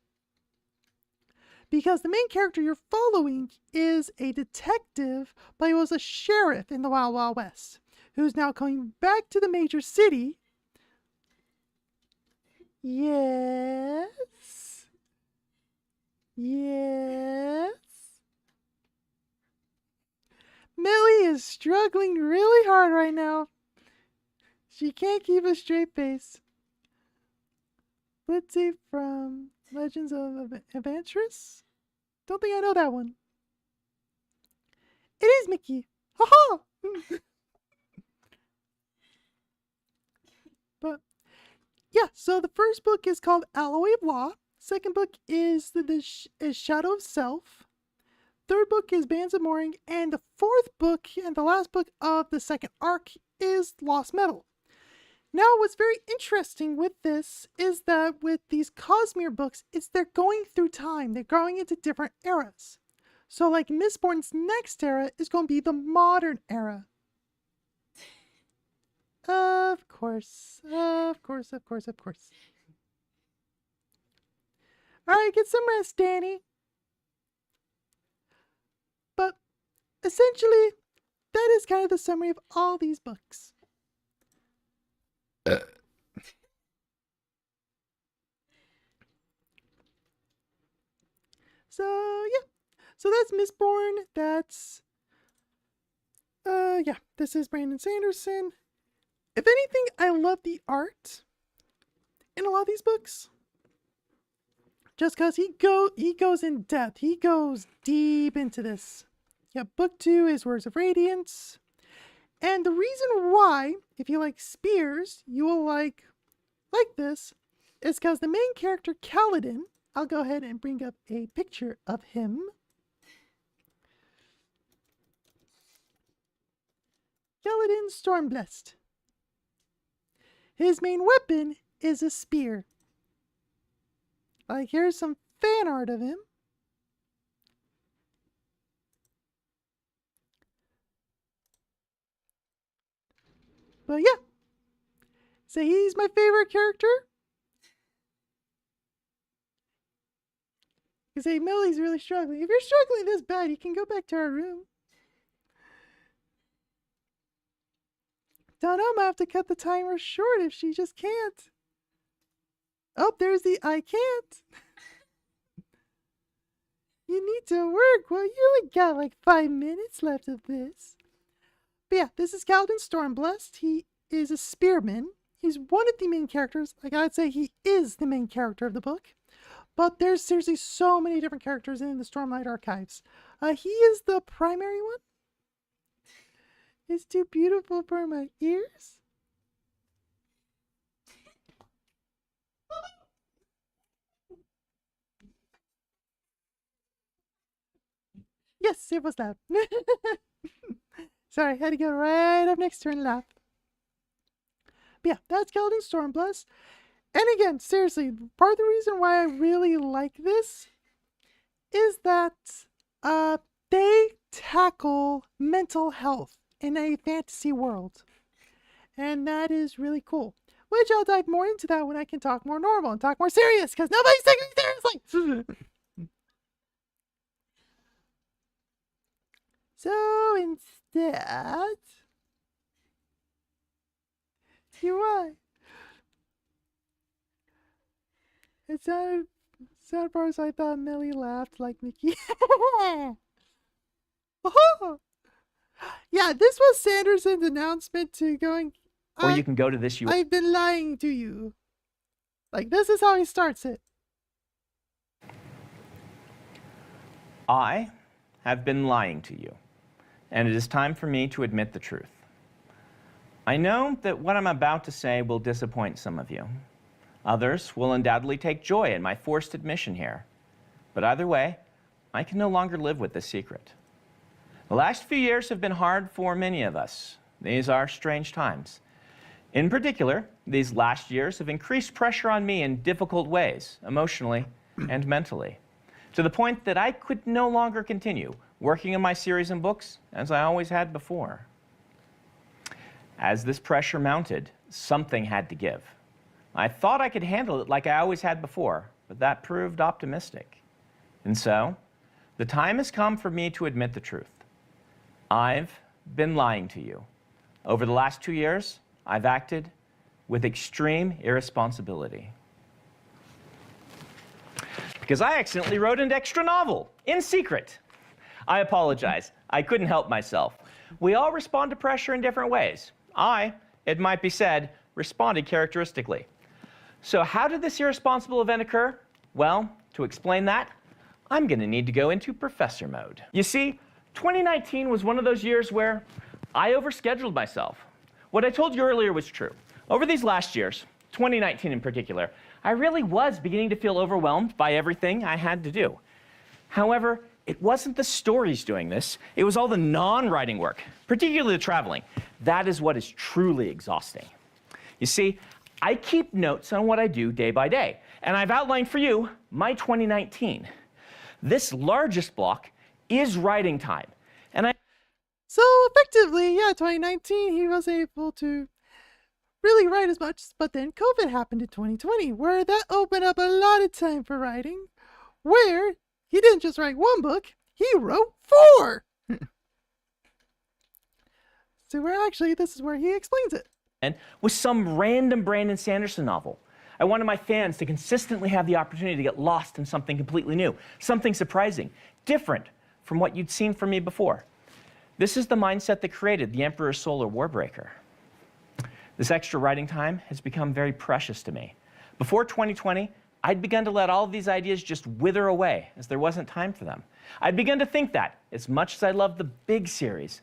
S1: Because the main character you're following is a detective, but he was a sheriff in the Wild Wild West, who's now coming back to the major city. Yes. Millie is struggling really hard right now. She can't keep a straight face. Blitzy from Legends of Adventurous? Don't think I know that one. It is Mickey. Haha! But yeah, so the first book is called Alloy of Law. Second book is is Shadow of Self. Third book is Bands of Mooring. And the fourth book and the last book of the second arc is Lost Metal. Now, what's very interesting with this is that with these Cosmere books, they're going through time. They're going into different eras. So like Mistborn's next era is going to be the modern era. Of course. Alright, get some rest, Danny. But essentially, that is kind of the summary of all these books. So, yeah. So that's Mistborn. That's, yeah. This is Brandon Sanderson. If anything, I love the art in a lot of these books. Just because he goes in depth. He goes deep into this. Yeah, book 2 is Words of Radiance. And the reason why, if you like spears, you will like this, is because the main character, Kaladin, I'll go ahead and bring up a picture of him. Kaladin Stormblessed. His main weapon is a spear. Like, here's some fan art of him. But yeah. So he's my favorite character. You say Millie's really struggling. If you're struggling this bad, you can go back to our room. Don't know, I'm gonna have to cut the timer short if she just can't. Oh, there's the I can't. You need to work. Well, you only got like 5 minutes left of this. But yeah, this is Kaladin Stormblessed. He is a spearman. He's one of the main characters. Like, I'd say he is the main character of the book. But there's seriously so many different characters in the Stormlight Archives. He is the primary one. It's too beautiful for my ears. Yes, it was loud. Sorry, I had to go right up next to her and laugh. But yeah, that's Kaladin Stormblessed. And again, seriously, part of the reason why I really like this is that they tackle mental health in a fantasy world. And that is really cool. Which I'll dive more into that when I can talk more normal and talk more serious, because nobody's taking me seriously! So instead, UI. It sounded far as I thought Millie laughed like Mickey. Yeah, this was Sanderson's announcement to going.
S2: Or you can go to this.
S1: I've been lying to you. Like, this is how he starts it.
S2: I have been lying to you, and it is time for me to admit the truth. I know that what I'm about to say will disappoint some of you. Others will undoubtedly take joy in my forced admission here. But either way, I can no longer live with this secret. The last few years have been hard for many of us. These are strange times. In particular, these last years have increased pressure on me in difficult ways, emotionally and mentally, to the point that I could no longer continue working on my series and books as I always had before. As this pressure mounted, something had to give. I thought I could handle it like I always had before, but that proved optimistic. And so, the time has come for me to admit the truth. I've been lying to you. Over the last 2 years, I've acted with extreme irresponsibility. Because I accidentally wrote an extra novel, in secret. I apologize. I couldn't help myself. We all respond to pressure in different ways. I
S4: it might be said, responded characteristically. So how did this irresponsible event occur? Well, to explain that, I'm going to need to go into professor mode. You see, 2019 was one of those years where I overscheduled myself. What I told you earlier was true. Over these last years, 2019 in particular, I really was beginning to feel overwhelmed by everything I had to do. However, it wasn't the stories doing this, it was all the non-writing work, particularly the traveling. That is what is truly exhausting. You see, I keep notes on what I do day by day, and I've outlined for you my 2019. This largest block is writing time, and
S1: So effectively, yeah, 2019, he was able to really write as much, but then COVID happened in 2020, where that opened up a lot of time for writing, where he didn't just write one book, he wrote 4. So where actually, this is where he explains it.
S4: and with some random Brandon Sanderson novel. I wanted my fans to consistently have the opportunity to get lost in something completely new, something surprising, different from what you'd seen from me before. This is the mindset that created The Emperor's Solar Warbreaker. This extra writing time has become very precious to me. Before 2020, I'd begun to let all of these ideas just wither away as there wasn't time for them. I'd begun to think that, as much as I loved the big series,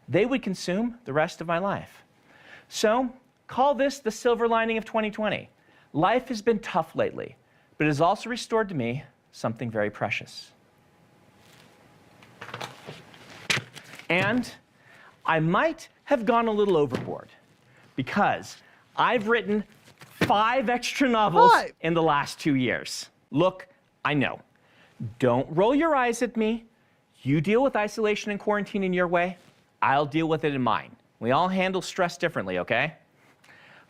S4: they would consume the rest of my life. So, call this the silver lining of 2020. Life has been tough lately, but it has also restored to me something very precious. And I might have gone a little overboard because I've written 5 extra novels in the last 2 years. Look, I know. Don't roll your eyes at me. You deal with isolation and quarantine in your way. I'll deal with it in mine. We all handle stress differently, okay?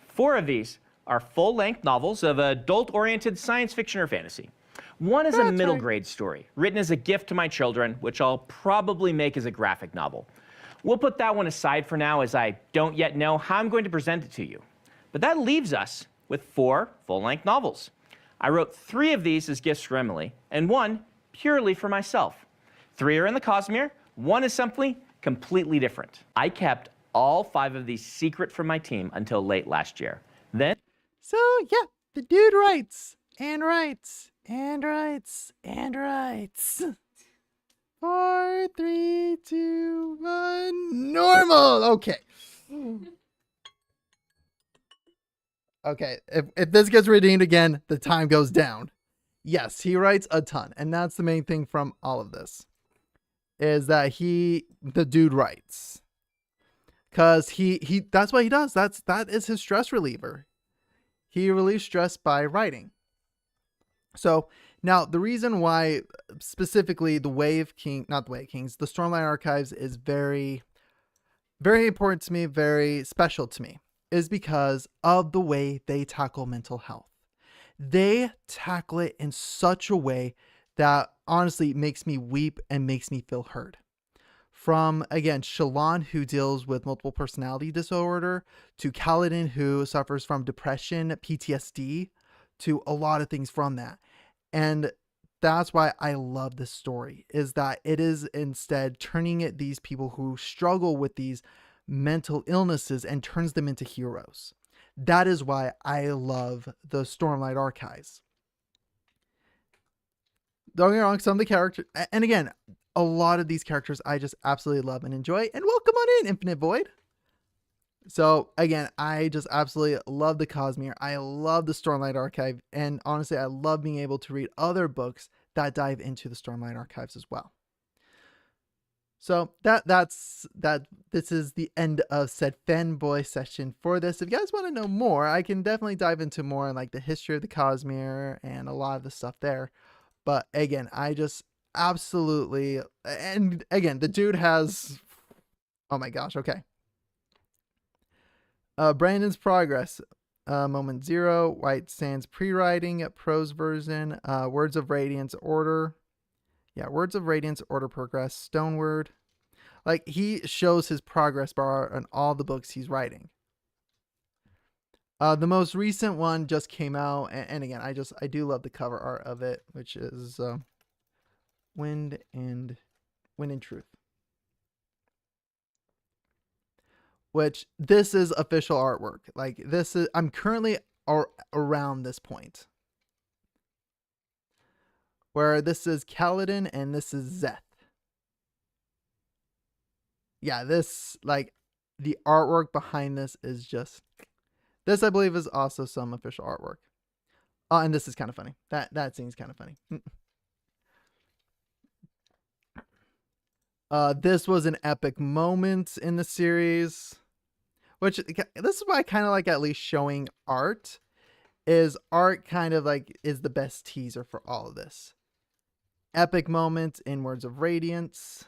S4: 4 of these are full-length novels of adult-oriented science fiction or fantasy. One is a middle grade story, written as a gift to my children, which I'll probably make as a graphic novel. We'll put that one aside for now, as I don't yet know how I'm going to present it to you. But that leaves us with 4 full-length novels. I wrote 3 of these as gifts for Emily, and 1 purely for myself. 3 are in the Cosmere, 1 is something completely different. I kept all 5 of these secret from my team until late last year. Then,
S1: So yeah, the dude writes and writes and writes and writes. 4, 3, 2, 1, normal. Okay. Okay, if this gets redeemed again, the time goes down. Yes, he writes a ton, and that's the main thing from all of this, is that the dude writes. Cause he that's what he does. That is his stress reliever. He relieves stress by writing. So now the reason why specifically the Stormlight Archives is very, very important to me, very special to me, is because of the way they tackle mental health. They tackle it in such a way that honestly makes me weep and makes me feel heard. From, again, Shallan, who deals with multiple personality disorder, to Kaladin, who suffers from depression, PTSD, to a lot of things from that. And that's why I love this story, is that it is instead turning at these people who struggle with these mental illnesses and turns them into heroes. That is why I love the Stormlight Archives. Don't get me wrong, some of the characters, and again, a lot of these characters I just absolutely love and enjoy. And welcome on in, Infinite Void. So again, I just absolutely love the Cosmere. I love the Stormlight Archive. And honestly, I love being able to read other books that dive into the Stormlight Archives as well. So this is the end of said fanboy session for this. If you guys want to know more, I can definitely dive into more on like the history of the Cosmere and a lot of the stuff there. But again, I just absolutely, and again, the dude has, oh my gosh, okay. Brandon's Progress, Moment 0, White Sands pre-writing, prose version, Words of Radiance Order. Yeah, Words of Radiance Order progress, Stoneward. Like, he shows his progress bar on all the books he's writing. The most recent one just came out, and again, I do love the cover art of it, which is Wind and Truth. which this is official artwork. Like this is, I'm currently around this point where this is Kaladin and this is Zeth. Yeah, this, like, the artwork behind this is just, this I believe is also some official artwork. And this is kind of funny. That scene's kind of funny. This was an epic moment in the series, which this is why I kind of like at least showing art. Is art kind of like is the best teaser for all of this. Epic moment in Words of Radiance.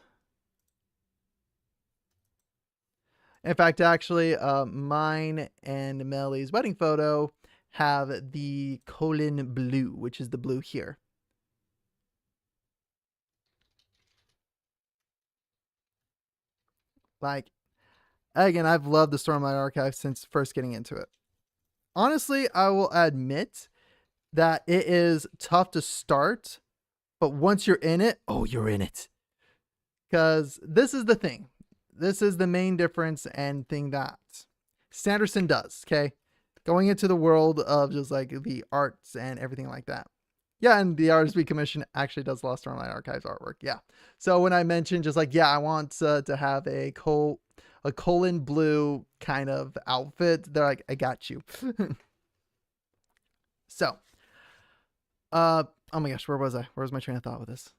S1: In fact, actually, mine and Melly's wedding photo have the colon blue, which is the blue here. Like, again, I've loved the Stormlight Archive since first getting into it. Honestly, I will admit that it is tough to start, but once you're in it, oh, you're in it. Because this is the thing. This is the main difference and thing that Sanderson does, okay? Going into the world of just like the arts and everything like that. Yeah, and the artist we commissioned actually does Lost Stormlight Archives artwork, yeah. So when I mentioned just like, yeah, I want to have a colon blue kind of outfit, they're like, I got you. So, oh my gosh, where was I? Where was my train of thought with this?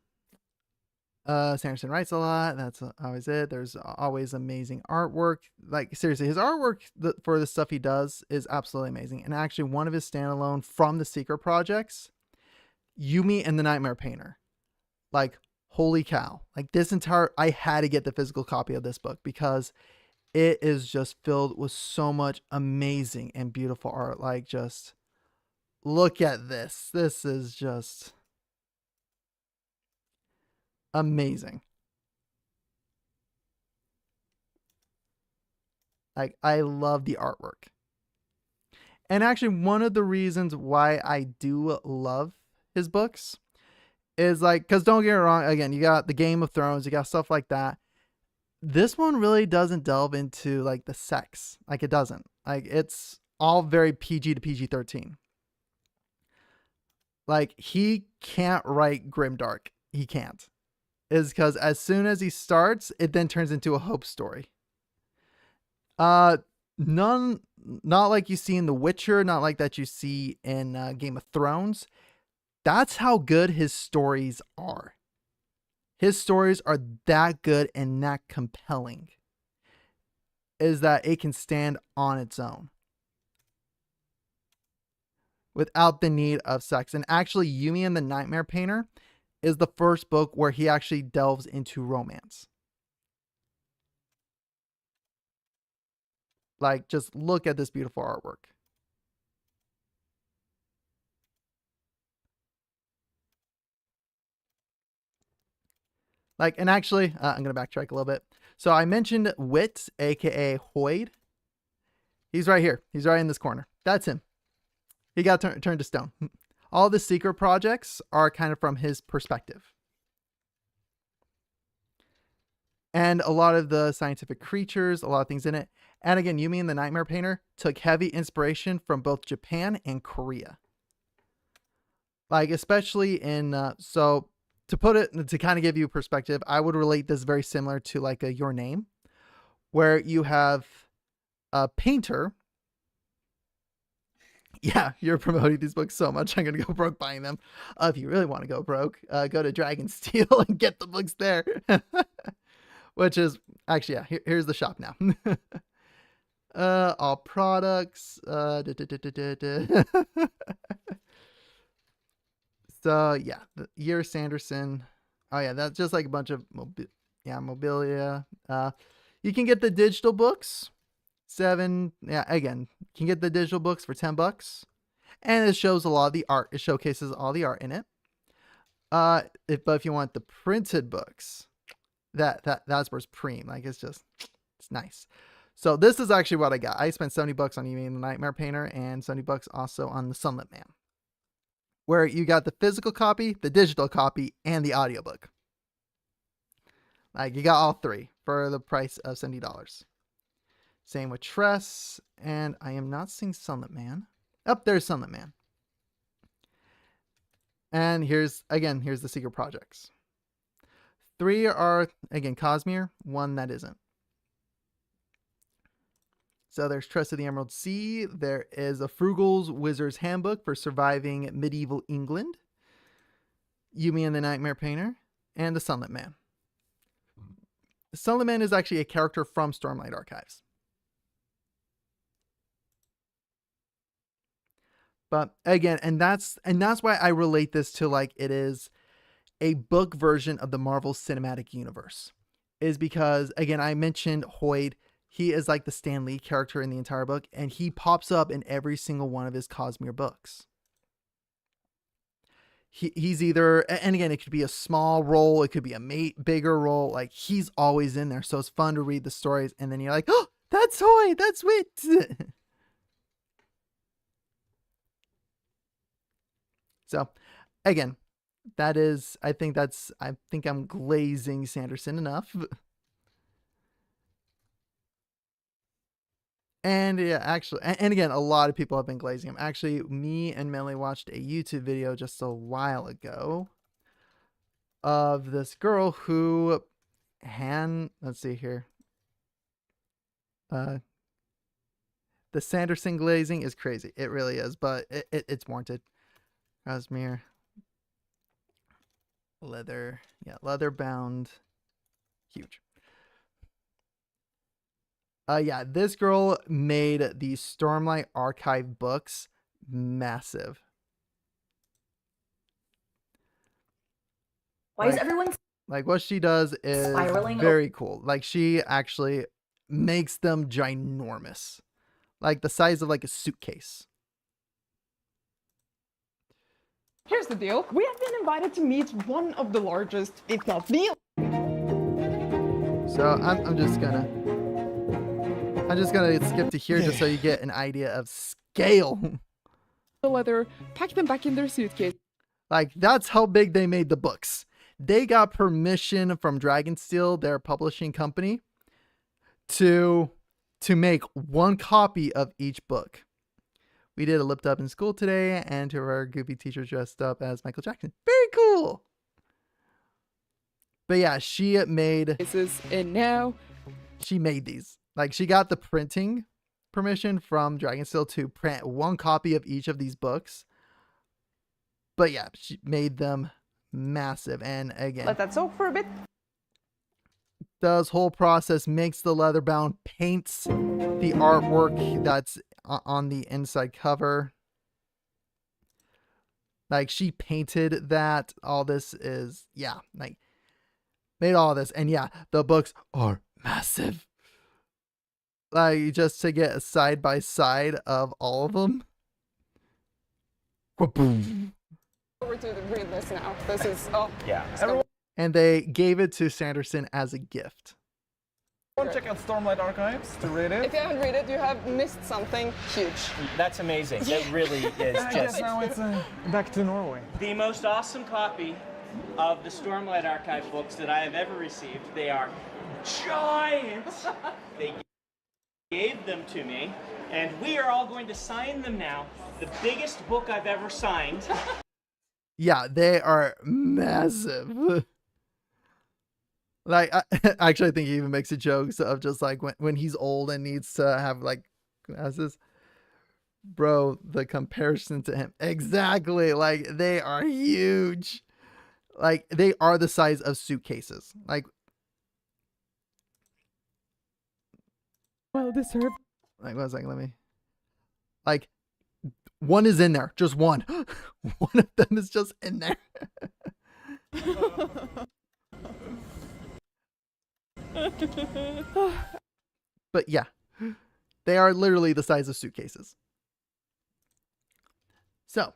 S1: Sanderson writes a lot. That's always it. There's always amazing artwork. Like, seriously, his artwork for the stuff he does is absolutely amazing. And actually, one of his standalone from the Secret projects, Yumi and the Nightmare Painter. Like, holy cow. Like, this entire, I had to get the physical copy of this book because it is just filled with so much amazing and beautiful art. Like, just look at this. This is just amazing. Like, I love the artwork. And actually, one of the reasons why I do love his books is like, because don't get me wrong, again, you got the Game of Thrones, you got stuff like that. This one really doesn't delve into like the sex. Like, it doesn't. Like, it's all very PG to PG-13. Like, he can't write grimdark. He can't. Is because as soon as he starts, it then turns into a hope story. Not like you see in The Witcher, not like that you see in Game of Thrones. That's how good his stories are. His stories are that good and that compelling. Is that it can stand on its own. Without the need of sex. And actually, Yumi and the Nightmare Painter is the first book where he actually delves into romance. Like, just look at this beautiful artwork. Like, and actually, I'm going to backtrack a little bit. So I mentioned Wit, aka Hoyd. He's right here. He's right in this corner. That's him. He got turned to stone. All the secret projects are kind of from his perspective. And a lot of the scientific creatures, a lot of things in it. And again, Yumi and the Nightmare Painter took heavy inspiration from both Japan and Korea. Like, especially in, so to put it, to kind of give you perspective, I would relate this very similar to like a Your Name, where you have a painter. Yeah, you're promoting these books so much. I'm going to go broke buying them. If you really want to go broke, go to Dragon Steel and get the books there. Which is, actually, yeah, here's the shop now. All products. So, yeah, the year Sanderson. Oh, yeah, that's just like a bunch of mobilia. You can get the digital books. Again, you can get the digital books for $10, and it shows a lot of the art. It showcases all the art in it. But if you want the printed books, that's where it's preem. Like, it's nice. So this is actually what I got. I spent $70 on Yumi and the Nightmare Painter, and $70 also on the Sunlit Man, where you got the physical copy, the digital copy, and the audiobook. Like, you got all three for the price of $70. Same with Tress, and I am not seeing Sunlit Man. Up there's Sunlit Man. And here's the secret projects. 3 are, again, Cosmere, 1 that isn't. So there's Tress of the Emerald Sea. There is a Frugal's Wizard's Handbook for Surviving Medieval England. Yumi and the Nightmare Painter. And the Sunlit Man. The Sunlit Man is actually a character from Stormlight Archives. But again, and that's why I relate this to like it is a book version of the Marvel Cinematic Universe. Is because, again, I mentioned Hoyd. He is like the Stan Lee character in the entire book, and he pops up in every single one of his Cosmere books. He's either, and again, it could be a small role, it could be a bigger role. Like, he's always in there, so it's fun to read the stories, and then you're like, oh, that's Hoyd, that's Wit. So, again, that is, I think I'm glazing Sanderson enough. And yeah, actually, and again, a lot of people have been glazing him. Actually, me and Melly watched a YouTube video just a while ago of this girl who let's see here. The Sanderson glazing is crazy. It really is, but it's warranted. Cosmere. Leather. Yeah, leather bound. Huge. Yeah, this girl made the Stormlight Archive books massive.
S5: Why is everyone
S1: like what she does is
S5: spiraling?
S1: Very cool. Like she actually makes them ginormous, like the size of like a suitcase.
S6: Here's the deal. We have been invited to meet one of the largest, if not the.
S1: So I'm just gonna skip to here just so you get an idea of scale.
S6: The leather, pack them back in their suitcase.
S1: Like that's how big they made the books. They got permission from Dragonsteel, their publishing company, to make one copy of each book. We did a lipped up in school today, and to our goofy teacher dressed up as Michael Jackson. Very cool. But yeah, she made.
S6: And now
S1: she made these. Like she got the printing permission from Dragonsteel to print one copy of each of these books. But yeah, she made them massive. And again,
S6: let that soak for a bit.
S1: Does whole process, makes the leather bound, paints the artwork that's on the inside cover. Like she painted that. All this is, yeah, like made all this. And yeah, the books are massive. Like just to get a side by side of all of them. Boom.
S6: Over to the read this now. This is
S3: Yeah.
S1: And they gave it to Sanderson as a gift.
S7: Check out Stormlight Archives to read it.
S6: If you haven't read it, you have missed something huge.
S2: That's amazing. It really is
S7: I guess
S2: just
S7: now it's back to Norway.
S4: The most awesome copy of the Stormlight Archive books that I have ever received. They are giant. They gave them to me, and we are all going to sign them now. The biggest book I've ever signed.
S1: Yeah, they are massive. Like, I think he even makes a jokes of just like when he's old and needs to have like glasses. Bro, the comparison to him. Exactly. Like, they are huge. Like, they are the size of suitcases. Like,
S6: Well deserved.
S1: like 1 second, let me. Like, one is in there. Just one. One of them is just in there. But yeah, they are literally the size of suitcases. So,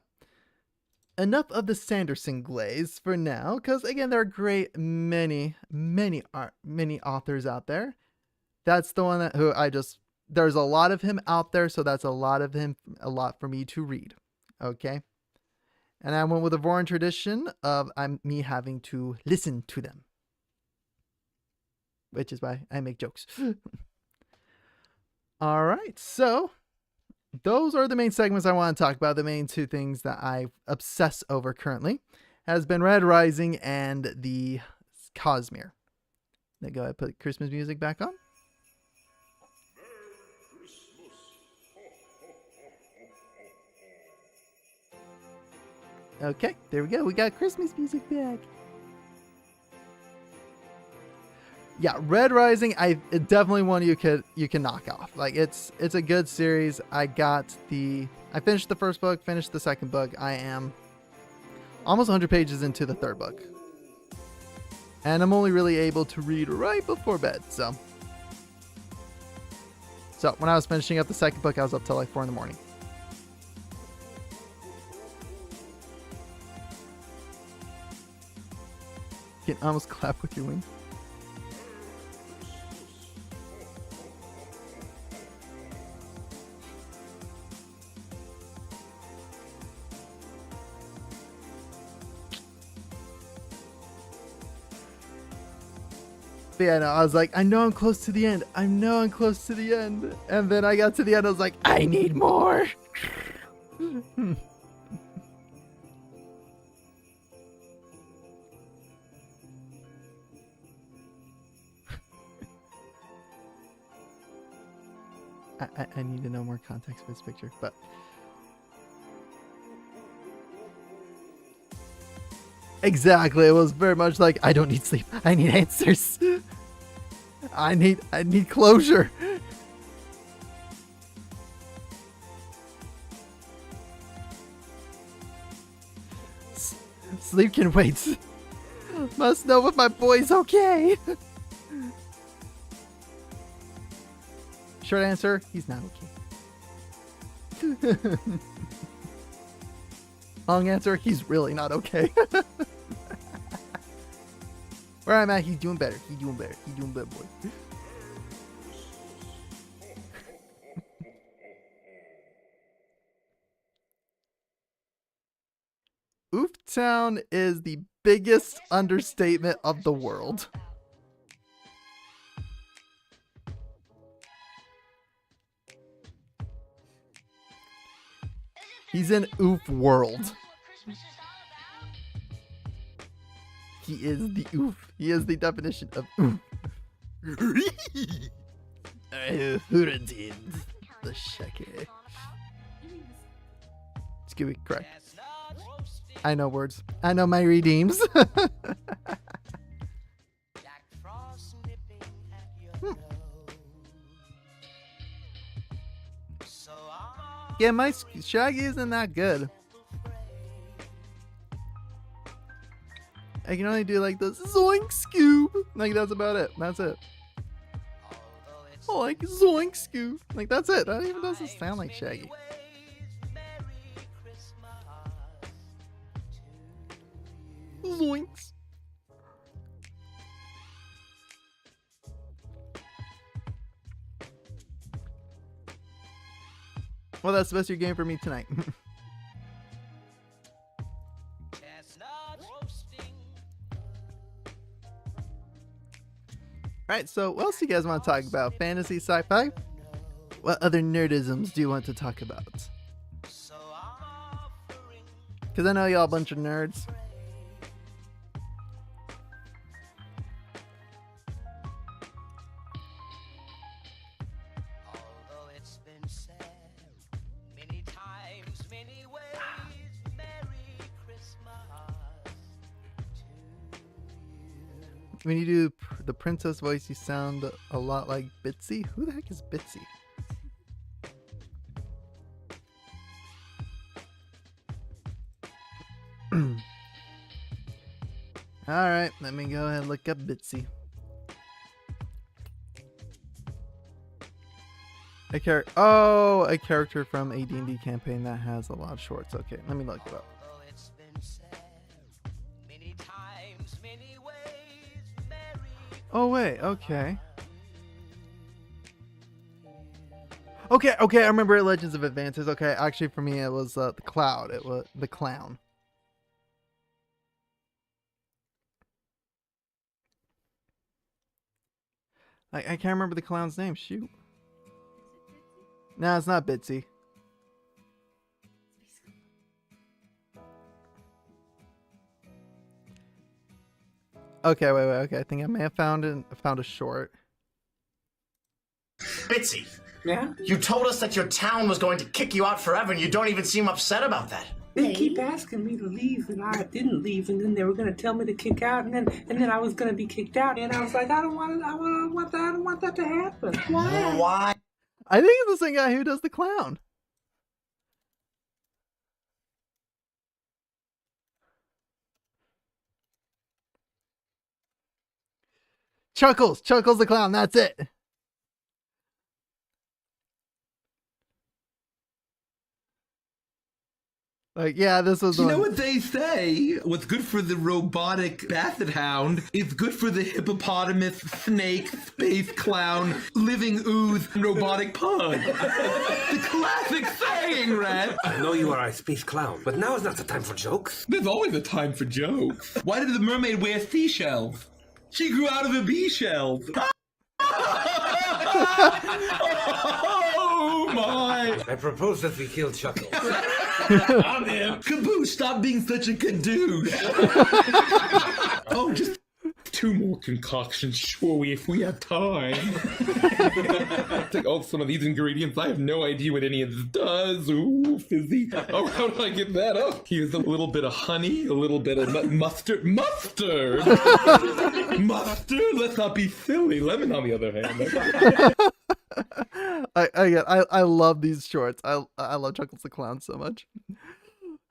S1: enough of the Sanderson glaze for now, because again, there are many authors out there. That's the one there's a lot of him out there, so that's a lot for me to read. Okay. And I went with a Voron tradition of me having to listen to them. Which is why I make jokes. All right, so those are the main segments I want to talk about. The main two things that I obsess over currently has been Red Rising and the Cosmere. Now go ahead and put Christmas music back on. Okay, there we go. We got Christmas music back. Yeah, Red Rising, I definitely one you can knock off. Like it's a good series. I finished the first book, finished the second book. I am almost 100 pages into the third book. And I'm only really able to read right before bed, so when I was finishing up the second book, I was up till like 4 in the morning. You can almost clap with your wings. But yeah, no, I was like, I know I'm close to the end. I know I'm close to the end. And then I got to the end, I was like, I need more. I need to know more context for this picture, but exactly, it was very much like, I don't need sleep. I need answers. I need closure. Sleep can wait. Must know if my boy's okay. Short answer, he's not okay. Long answer, he's really not okay. Where I'm at, he's doing better. He's doing better. He's doing better, boy. Ooftown is the biggest understatement of the world. He's in Oof world. He is the oof. He is the definition of oof. The shake. Scooby, correct. I know words. I know my redeems. Yeah, my Shaggy isn't that good. I can only do like the zoink scoop. Like that's about it. That's it. Oh, like zoink scoop. Like that's it. That even doesn't sound like Shaggy. Zoinks. Well, that's the best you're getting for me tonight. Alright, so what else do you guys want to talk about? Fantasy, sci-fi? What other nerdisms do you want to talk about? Because I know y'all a bunch of nerds. When you do the princess voice, you sound a lot like Bitsy. Who the heck is Bitsy? Alright, let me go ahead and look up Bitsy. A character from a D&D campaign that has a lot of shorts. Okay, let me look it up. Oh wait, okay. Okay, I remember Legends of Advances. Okay, actually for me it was the Cloud. It was the clown. I can't remember the clown's name. Shoot. No, it's not Bitsy. Okay, wait. Okay, I think I may have found a short.
S5: Bitsy.
S8: Yeah?
S5: You told us that your town was going to kick you out forever, and you don't even seem upset about that.
S8: They keep asking me to leave, and I didn't leave, and then they were gonna tell me to kick out, and then I was gonna be kicked out, and I was like, I don't want that to happen. Why?
S5: Why?
S1: I think it's the same guy who does the clown. Chuckles the clown. That's it. Like, yeah, this was.
S9: You know what they say? What's good for the robotic basset hound is good for the hippopotamus, snake, space clown, living ooze, robotic pug. The classic saying, Red.
S10: I know you are a space clown, but now is not the time for jokes.
S9: There's always a time for jokes. Why did the mermaid wear seashells? She grew out of a bee shell. Oh my!
S10: I propose that we kill Chuckles.
S9: I'm in. Caboose, stop being such a good dude. Oh, just 2 more concoctions, sure, if we have time. Take all some of these ingredients. I have no idea what any of this does. Ooh, fizzy. Oh, how do I get that up? Here's a little bit of honey, a little bit of mustard. Mustard! Mustard? Let's not be silly. Lemon, on the other hand.
S1: I love these shorts. I love Chuckles the Clown so much.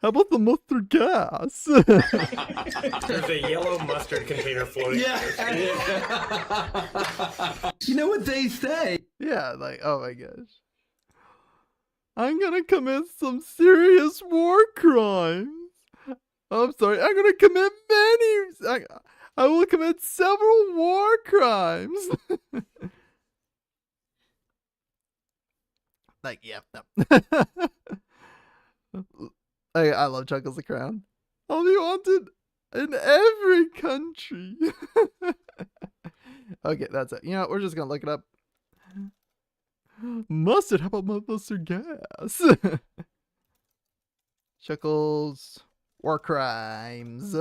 S1: How about the mustard gas?
S10: There's a yellow mustard container floating.
S9: Yeah. You know what they say?
S1: Yeah, like, oh my gosh. I'm gonna commit some serious war crimes. I'm sorry, I'm gonna commit many. I will commit several war crimes. Like, yeah, no. I love Chuckles the Clown. I'll be wanted in every country. Okay, that's it. You know, we're just gonna look it up. Mustard, how about mustard gas? Chuckles, war crimes.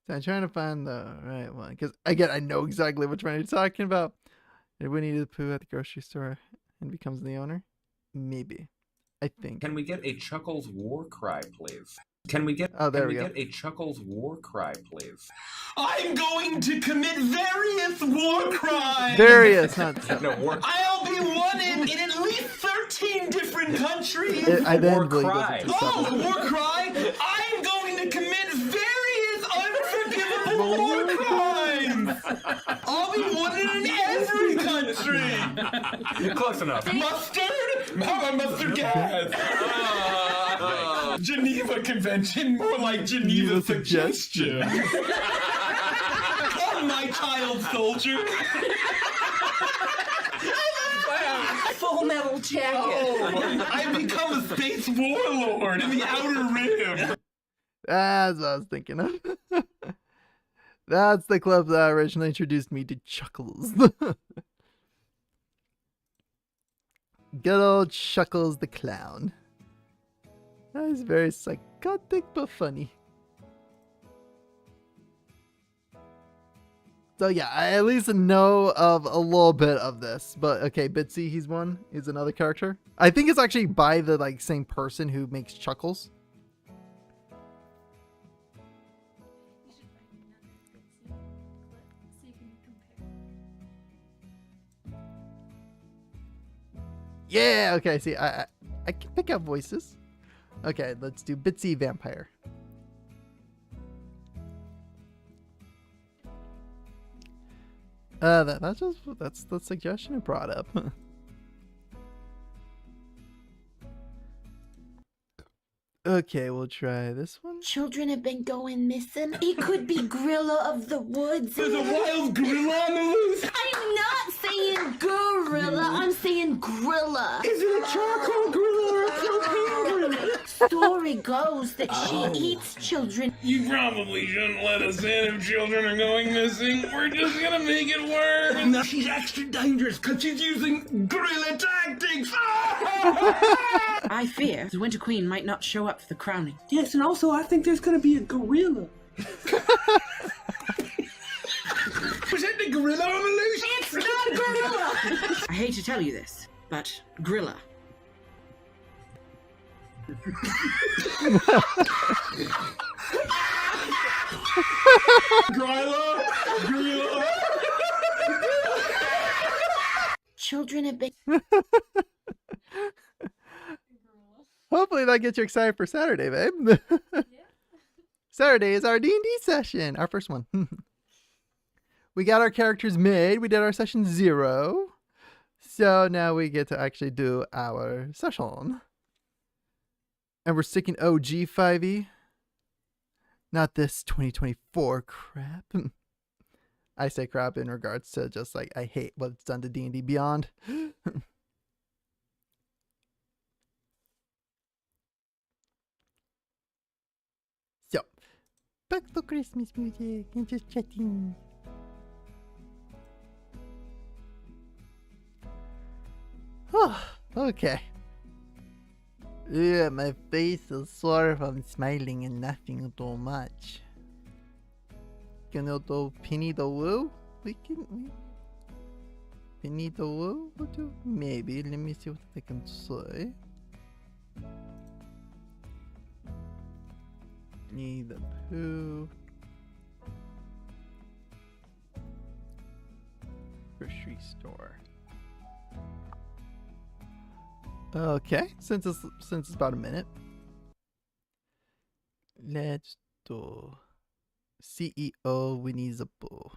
S1: So I'm trying to find the right one because again I know exactly which one you're talking about. Did Winnie the Pooh at the grocery store and becomes the owner? Maybe. I think.
S11: Can we get a Chuckles war cry, please? Can we get?
S1: Oh, there we go.
S11: Get a Chuckles war cry, please?
S9: I'm going to commit various war crimes.
S1: Various, not
S11: no war.
S9: I'll be wanted in at least 13 different countries.
S1: I didn't
S11: war
S1: believe
S11: cry.
S1: it.
S9: Oh, war cry! I'm going to commit various unforgivable war crimes. I'll be wanted in every country.
S10: Close enough.
S9: Mustard? How about mustard gas? Geneva Convention, more like Geneva Suggestion. Come, my child soldier.
S8: Full metal jacket.
S9: Oh, I become a space warlord in the Outer Rim.
S1: That's what I was thinking of. That's the club that originally introduced me to Chuckles. Good old Chuckles the Clown. That is very psychotic but funny. So yeah, I at least know of a little bit of this. But okay, Bitsy, he's one. He's another character. I think it's actually by the same person who makes Chuckles. Yeah, okay, see, I can pick out voices. Okay, let's do Bitsy Vampire. That's the suggestion it brought up. Okay, we'll try this one.
S12: Children have been going missing. It could be gorilla of the woods.
S9: There's a wild gorilla on the loose.
S12: I'm not saying gorilla. I'm saying grilla.
S9: Is it a charcoal gorilla or a propane gorilla?
S12: story goes that she eats children.
S9: You probably shouldn't let us in if children are going missing. We're just gonna make it worse.
S5: No, she's extra dangerous because she's using guerrilla tactics.
S13: I fear the Winter Queen might not show up for the crowning.
S8: Yes, and also I think there's gonna be a gorilla.
S5: Was it the gorilla on the loose?
S13: It's not gorilla! I hate to tell you this, but gorilla.
S5: Gorilla.
S12: Children have been.
S1: Hopefully that gets you excited for Saturday, babe. Saturday is our D&D session, our first one. We got our characters made. We did our session 0. So now we get to actually do our session. And we're sticking OG 5e. Not this 2024 crap. I say crap in regards to just like I hate what it's done to D&D Beyond. So, back to Christmas music and just chatting. Oh, okay. Yeah, my face is sore from smiling and laughing too much. Can you do Penny the Woo? Penny the Woo? Maybe. Let me see what I can say. Penny the Pooh. Grocery store. Okay, since it's about a minute, let's do CEO Winnie the Pooh.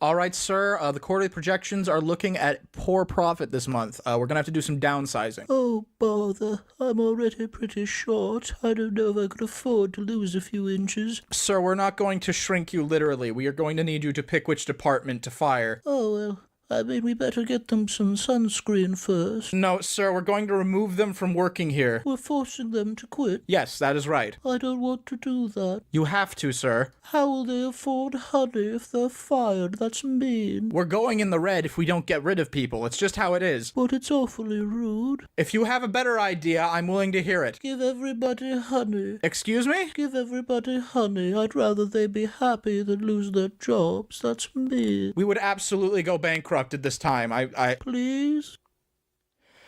S14: All right, sir. The quarterly projections are looking at poor profit this month. We're gonna have to do some downsizing.
S15: Oh, bother. I'm already pretty short. I don't know if I could afford to lose a few inches.
S14: Sir, we're not going to shrink you literally. We are going to need you to pick which department to fire.
S15: Oh, well. I mean, we better get them some sunscreen first.
S14: No, sir, we're going to remove them from working here.
S15: We're forcing them to quit.
S14: Yes, that is right.
S15: I don't want to do that.
S14: You have to, sir.
S15: How will they afford honey if they're fired? That's mean.
S14: We're going in the red if we don't get rid of people. It's just how it is.
S15: But it's awfully rude.
S14: If you have a better idea, I'm willing to hear it.
S15: Give everybody honey.
S14: Excuse me?
S15: Give everybody honey. I'd rather they be happy than lose their jobs. That's mean.
S14: We would absolutely go bankrupt at this time.
S15: Please?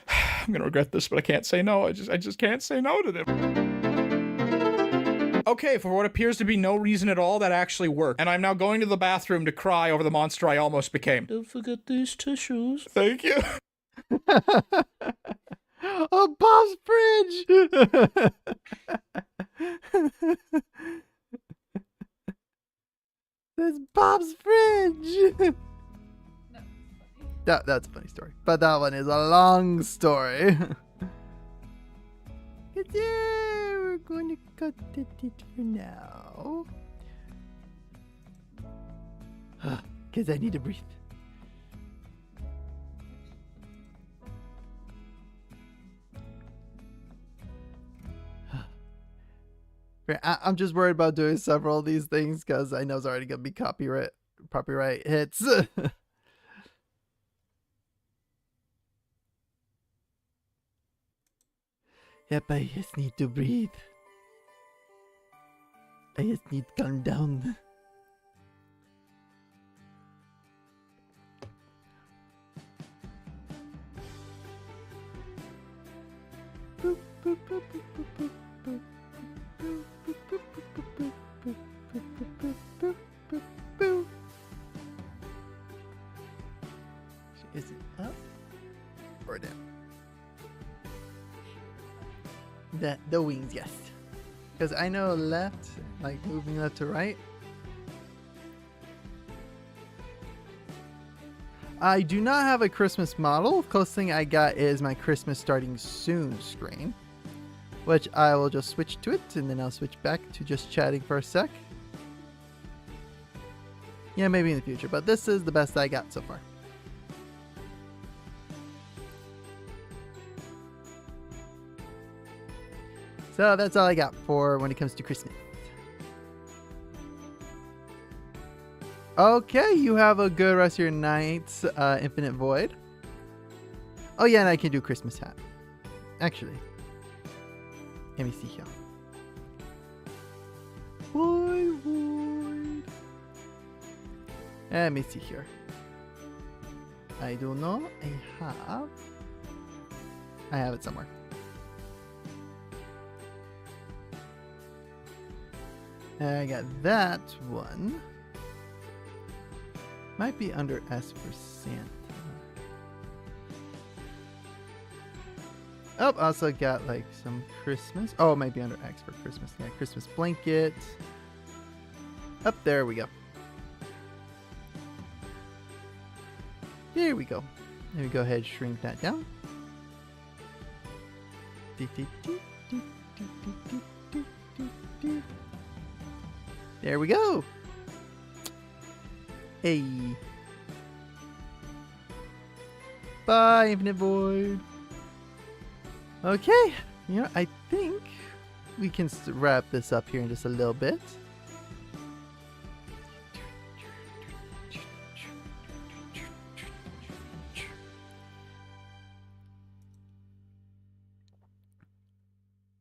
S14: I'm gonna regret this, but I can't say no. I just can't say no to them. Okay, for what appears to be no reason at all, that actually worked. And I'm now going to the bathroom to cry over the monster I almost became.
S15: Don't forget these tissues.
S14: Thank you.
S1: Oh, Bob's fridge! That's Bob's fridge! That's a funny story. But that one is a long story. Yeah, we're going to cut it for now. Because I need to breathe. I'm just worried about doing several of these things because I know it's already going to be copyright hits. Yep, I just need to breathe. I just need to calm down. Is it up or down? The wings, yes. Because I know left, like moving left to right. I do not have a Christmas model. The closest thing I got is my Christmas starting soon screen, which I will just switch to it and then I'll switch back to just chatting for a sec. Yeah, maybe in the future, but this is the best I got so far. So that's all I got for when it comes to Christmas. Okay, you have a good rest of your night, Infinite Void. Oh yeah, and I can do Christmas hat. Actually, let me see here. Void. Let me see here. I don't know. I have it somewhere. I got that one. Might be under S for Santa. Oh, also got like some Christmas. Oh, it might be under X for Christmas. Yeah, Christmas blanket. Up there we go. There we go. Let me go ahead and shrink that down. There we go. Hey. Bye, Infinite Void. Okay. You know, I think we can wrap this up here in just a little bit.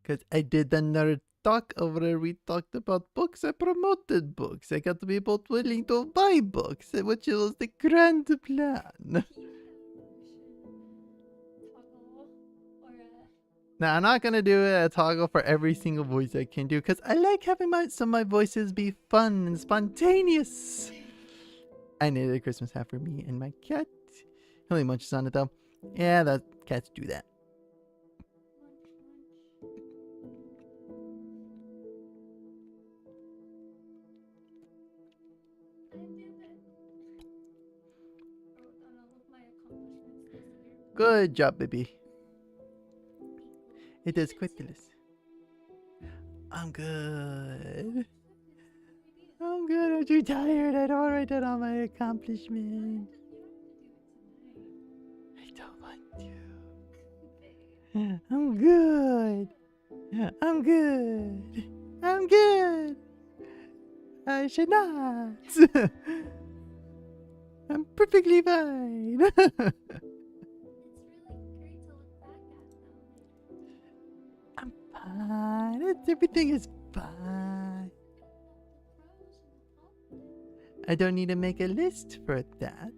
S1: Because I did another talk over there. We talked about books. I promoted books. I got people willing to buy books, which was the grand plan. Now, I'm not going to do a toggle for every single voice I can do because I like having some of my voices be fun and spontaneous. I needed a Christmas hat for me and my cat. He only munches on it though. Yeah, that cats do that. Good job, baby. It is quite delicious. I'm good. I'm good. Aren't you tired? I don't write down all my accomplishments. I don't want to. I'm good. I'm good. I'm good. I should not. I'm perfectly fine. Everything is fine. I don't need to make a list for that.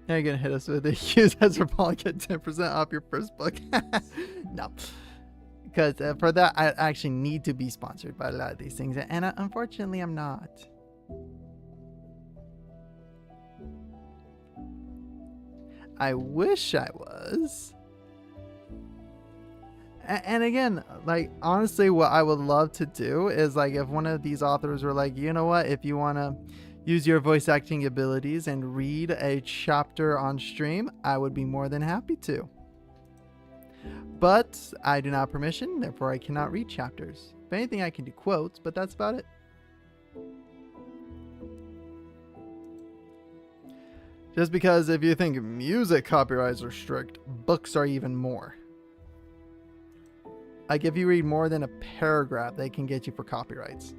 S1: Now you're gonna hit us with it. Use Ezra Garnet, get 10% off your first book. No, because for that I actually need to be sponsored by a lot of these things, and unfortunately I'm not. I wish I was. And again, like, honestly, what I would love to do is, like, if one of these authors were like, you know what, if you want to use your voice acting abilities and read a chapter on stream, I would be more than happy to. But I do not have permission, therefore I cannot read chapters. If anything, I can do quotes, but that's about it. Just because if you think music copyrights are strict, books are even more. Like, if you read more than a paragraph, they can get you for copyrights.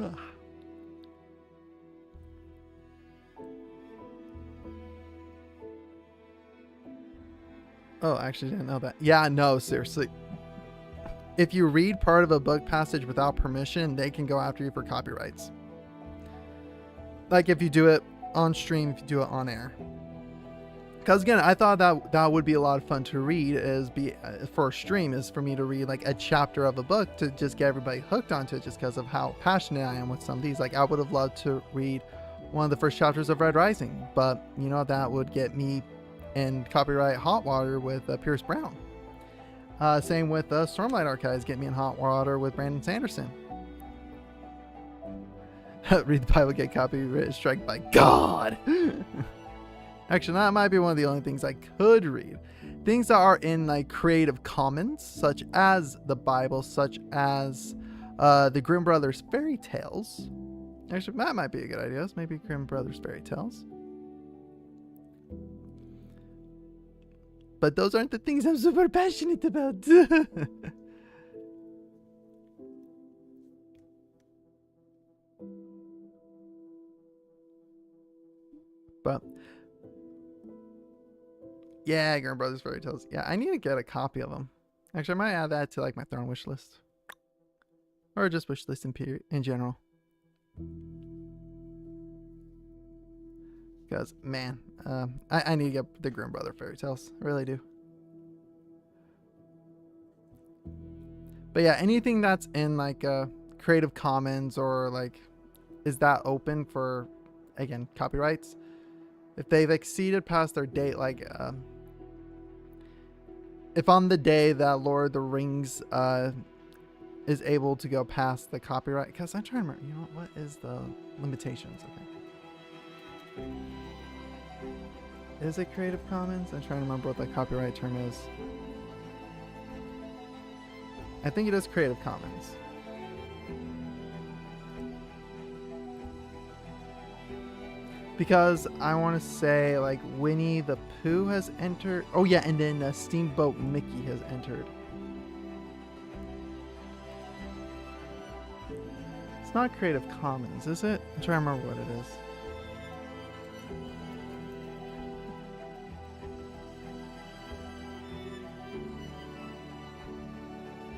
S1: Ugh. Oh, actually didn't know that. Yeah, no, seriously. If you read part of a book passage without permission, they can go after you for copyrights. Like if you do it on stream, if you do it on air. Because again, I thought that would be a lot of fun to read, for a stream, is for me to read like a chapter of a book to just get everybody hooked onto it, just because of how passionate I am with some of these. Like I would have loved to read one of the first chapters of Red Rising, but you know, that would get me in copyright hot water with Pierce Brown. Same with Stormlight Archives, get me in hot water with Brandon Sanderson. Read the Bible, get copyright strike by God. Actually, that might be one of the only things I could read. Things that are in like Creative Commons, such as the Bible, such as The Grimm Brothers Fairy Tales. Actually, that might be a good idea. Maybe Grimm Brothers Fairy Tales. But those aren't the things I'm super passionate about. But yeah, Grimm Brothers Fairy Tales. Yeah, I need to get a copy of them. Actually, I might add that to like my Throne wish list, or just wish list in general. Because man, I need to get the Grimm Brother Fairy Tales. I really do. But yeah, anything that's in like Creative Commons or like, is that open for, again, copyrights? If they've exceeded past their date, like if on the day that Lord of the Rings is able to go past the copyright, because I'm trying to remember, you know, what is the limitations, I think. Is it Creative Commons? I'm trying to remember what the copyright term is. I think it is Creative Commons. Because I want to say like Winnie the Pooh has entered. Oh yeah, and then Steamboat Mickey has entered. It's not Creative Commons, is it? I'm trying to remember what it is.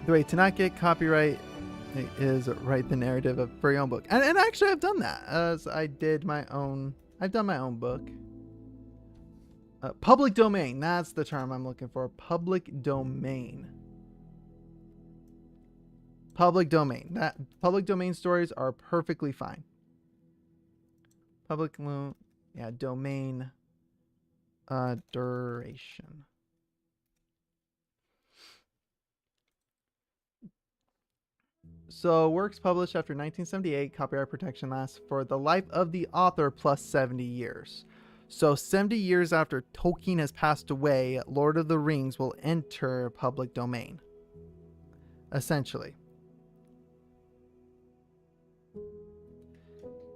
S1: The way to not get copyright is write the narrative for your own book. And actually I've done that, as I did my own. I've done my own book. Public domain, that's the term I'm looking for. Public domain. Public domain. Public domain stories are perfectly fine. Domain duration. So works published after 1978, copyright protection lasts for the life of the author plus 70 years. So 70 years after Tolkien has passed away, Lord of the Rings will enter public domain. Essentially.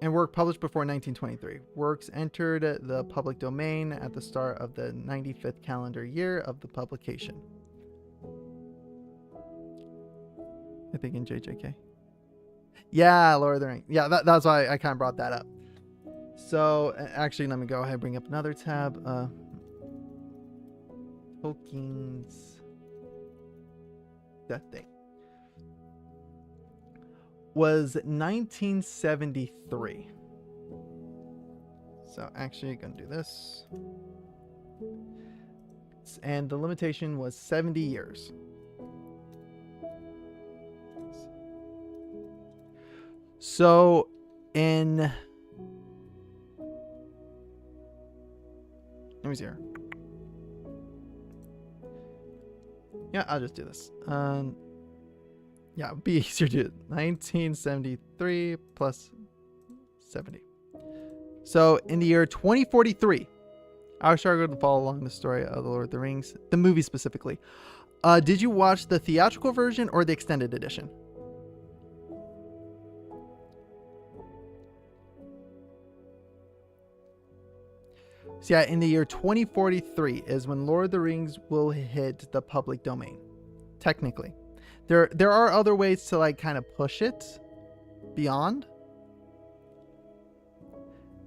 S1: And work published before 1923. Works entered the public domain at the start of the 95th calendar year of the publication. I think in JJK. Yeah, Lord of the Rings. Yeah, that's why I kind of brought that up. So, actually, let me go ahead and bring up another tab. Tolkien's death date was 1973. So, actually, I'm going to do this. And the limitation was 70 years. So, let me see here. Yeah, I'll just do this. Yeah, it'd be easier to do it. 1973 plus 70. So, in the year 2043, I struggled to follow along the story of The Lord of the Rings, the movie specifically. Did you watch the theatrical version or the extended edition? So yeah, in the year 2043 is when Lord of the Rings will hit the public domain. Technically. There are other ways to like kind of push it beyond.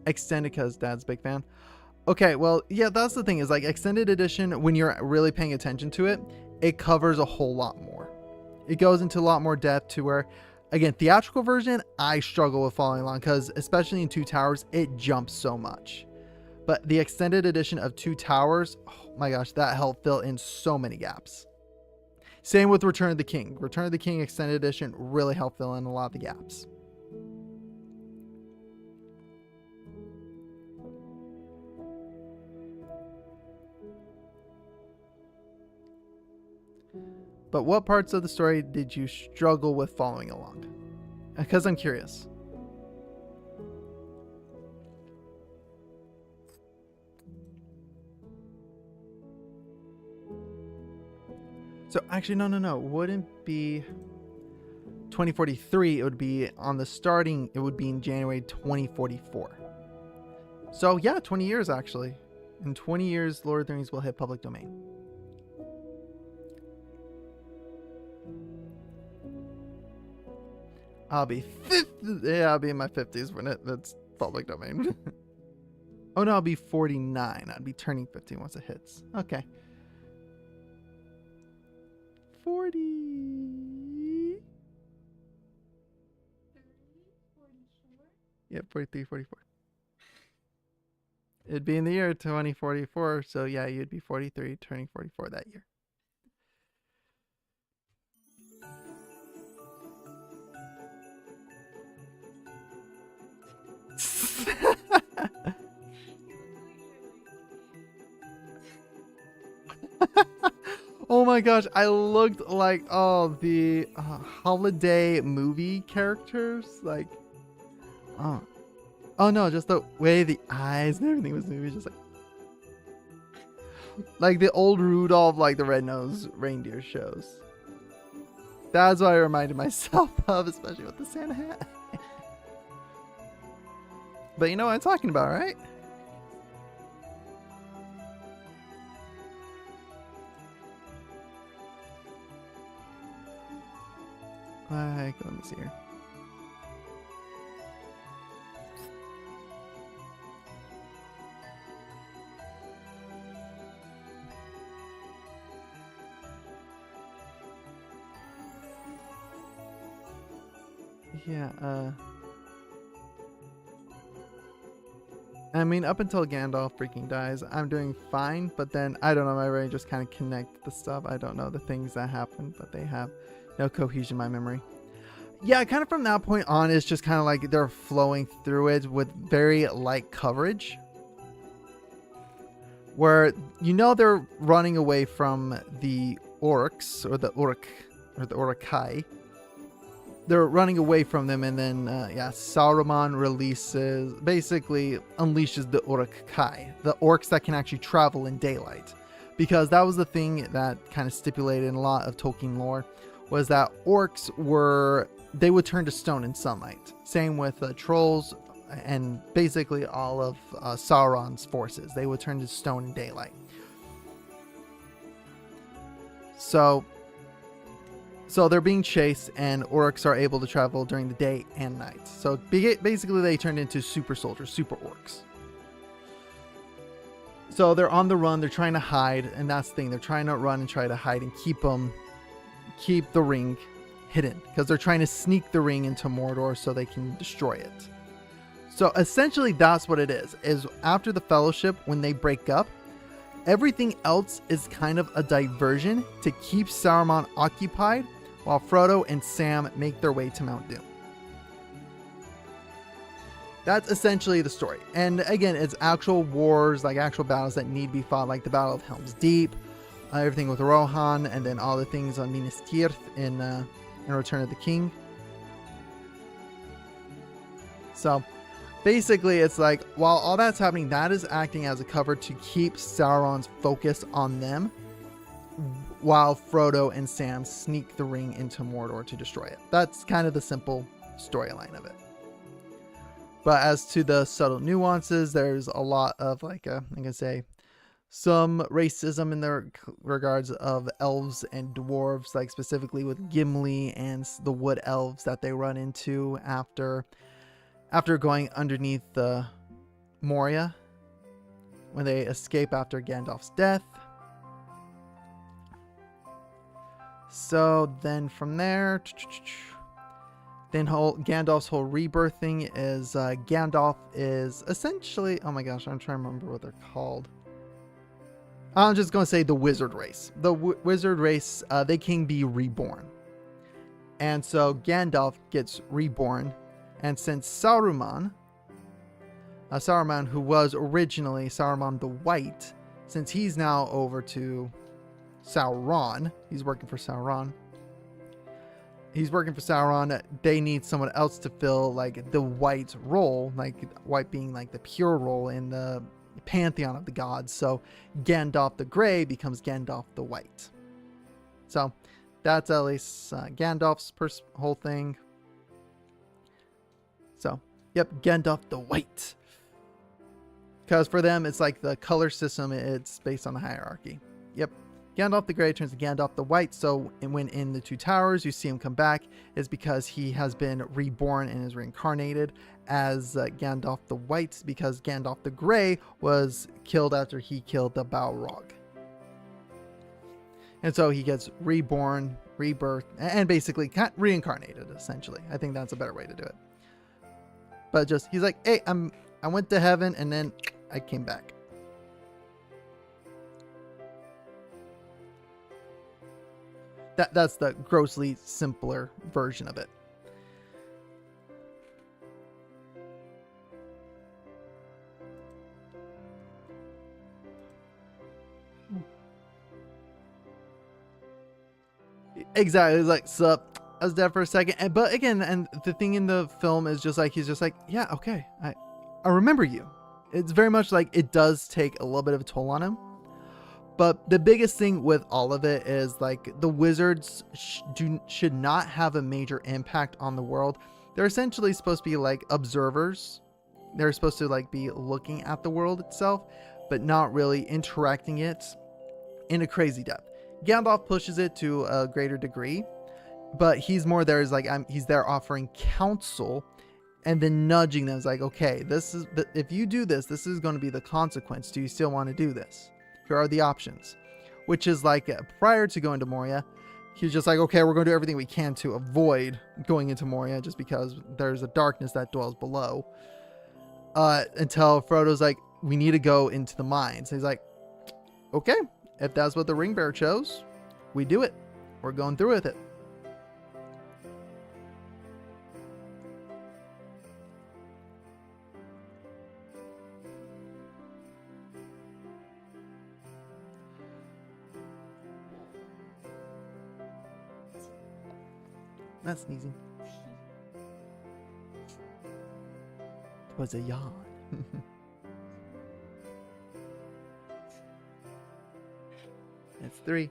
S1: Extended, because Dad's a big fan. Okay, well, yeah, that's the thing is like extended edition, when you're really paying attention to it, it covers a whole lot more. It goes into a lot more depth to where, again, theatrical version, I struggle with following along because especially in Two Towers, it jumps so much. But the extended edition of Two Towers, oh my gosh, that helped fill in so many gaps. Same with Return of the King. Return of the King extended edition really helped fill in a lot of the gaps. But what parts of the story did you struggle with following along? Because I'm curious. So actually, no. Wouldn't be 2043, it would be on the starting, it would be in January 2044. So yeah, 20 years actually. In 20 years, Lord of the Rings will hit public domain. I'll be 50. Yeah, I'll be in my 50s when it's public domain. Oh no, I'll be 49. I'd be turning 50 once it hits. Okay. 40. Yeah, 43, 44. It'd be in the year 2044, so yeah, you'd be 43, turning 44 that year. Oh my gosh, I looked like the holiday movie characters, like oh no, just the way the eyes and everything was moving, just like the old Rudolph, like the red-nosed reindeer shows. That's what I reminded myself of, especially with the Santa hat. But you know what I'm talking about, right? Let me see here. Yeah, I mean, up until Gandalf freaking dies, I'm doing fine, but then, I don't know, my brain just kind of connect the stuff. I don't know the things that happen, but they have no cohesion in my memory. Yeah, kind of from that point on, it's just kind of like they're flowing through it with very light coverage. Where, you know, they're running away from the orcs, or the Uruk, or the Urukai. They're running away from them, and then, yeah, Saruman basically unleashes the Urukai, the orcs that can actually travel in daylight. Because that was the thing that kind of stipulated in a lot of Tolkien lore, was that orcs they would turn to stone in sunlight. Same with trolls and basically all of Sauron's forces. They would turn to stone in daylight. So they're being chased, and orcs are able to travel during the day and night. So basically they turned into super soldiers, super orcs. So they're on the run, they're trying to hide, and that's the thing. They're trying to run and try to hide and keep the ring hidden, because they're trying to sneak the ring into Mordor so they can destroy it. So essentially that's what it is after the Fellowship, when they break up, everything else is kind of a diversion to keep Saruman occupied while Frodo and Sam make their way to Mount Doom. That's essentially the story. And again, it's actual wars, like actual battles that need to be fought, like the Battle of Helm's Deep, everything with Rohan, and then all the things on Minas Tirith in Return of the King. So basically it's like, while all that's happening, that is acting as a cover to keep Sauron's focus on them, while Frodo and Sam sneak the ring into Mordor to destroy it. That's kind of the simple storyline of it. But as to the subtle nuances, there's a lot of, like, I can say, some racism in the regards of elves and dwarves, like specifically with Gimli and the wood elves that they run into after going underneath the Moria, when they escape after Gandalf's death. So then from there, then Gandalf's whole rebirth thing is Gandalf is essentially, oh my gosh, I'm trying to remember what they're called. I'm just going to say the wizard race. The wizard race, they can be reborn. And so Gandalf gets reborn. And since Saruman, who was originally Saruman the White, since he's now over to Sauron, he's working for Sauron. They need someone else to fill like the white role, like white being like the pure role in the pantheon of the gods. So Gandalf the Grey becomes Gandalf the White. So That's at least Gandalf's whole thing. So, yep, Gandalf the White. Because for them, it's like the color system, it's based on the hierarchy. Yep. Gandalf the Grey turns to Gandalf the White, so when in the Two Towers you see him come back, is because he has been reborn and is reincarnated as Gandalf the White, because Gandalf the Grey was killed after he killed the Balrog. And so he gets reborn, rebirth, and basically reincarnated, essentially. I think that's a better way to do it. But just, he's like, hey, I went to heaven and then I came back. That's the grossly simpler version of it. Exactly. It's like, sup, I was dead for a second. But again, and the thing in the film is just like, he's just like, yeah, okay, I remember you. It's very much like it does take a little bit of a toll on him. But the biggest thing with all of it is like the wizards should not have a major impact on the world. They're essentially supposed to be like observers. They're supposed to like be looking at the world itself, but not really interacting it in a crazy depth. Gandalf pushes it to a greater degree, but he's more there as like, he's there offering counsel and then nudging them. It's like, okay, if you do this, this is going to be the consequence. Do you still want to do this? Here are the options. Which is like, prior to going to Moria, he's just like, okay, we're going to do everything we can to avoid going into Moria just because there's a darkness that dwells below. Until Frodo's like, we need to go into the mines. He's like, okay, if that's what the ring bearer chose, we do it. We're going through with it. Not sneezing. It was a yawn. That's 3.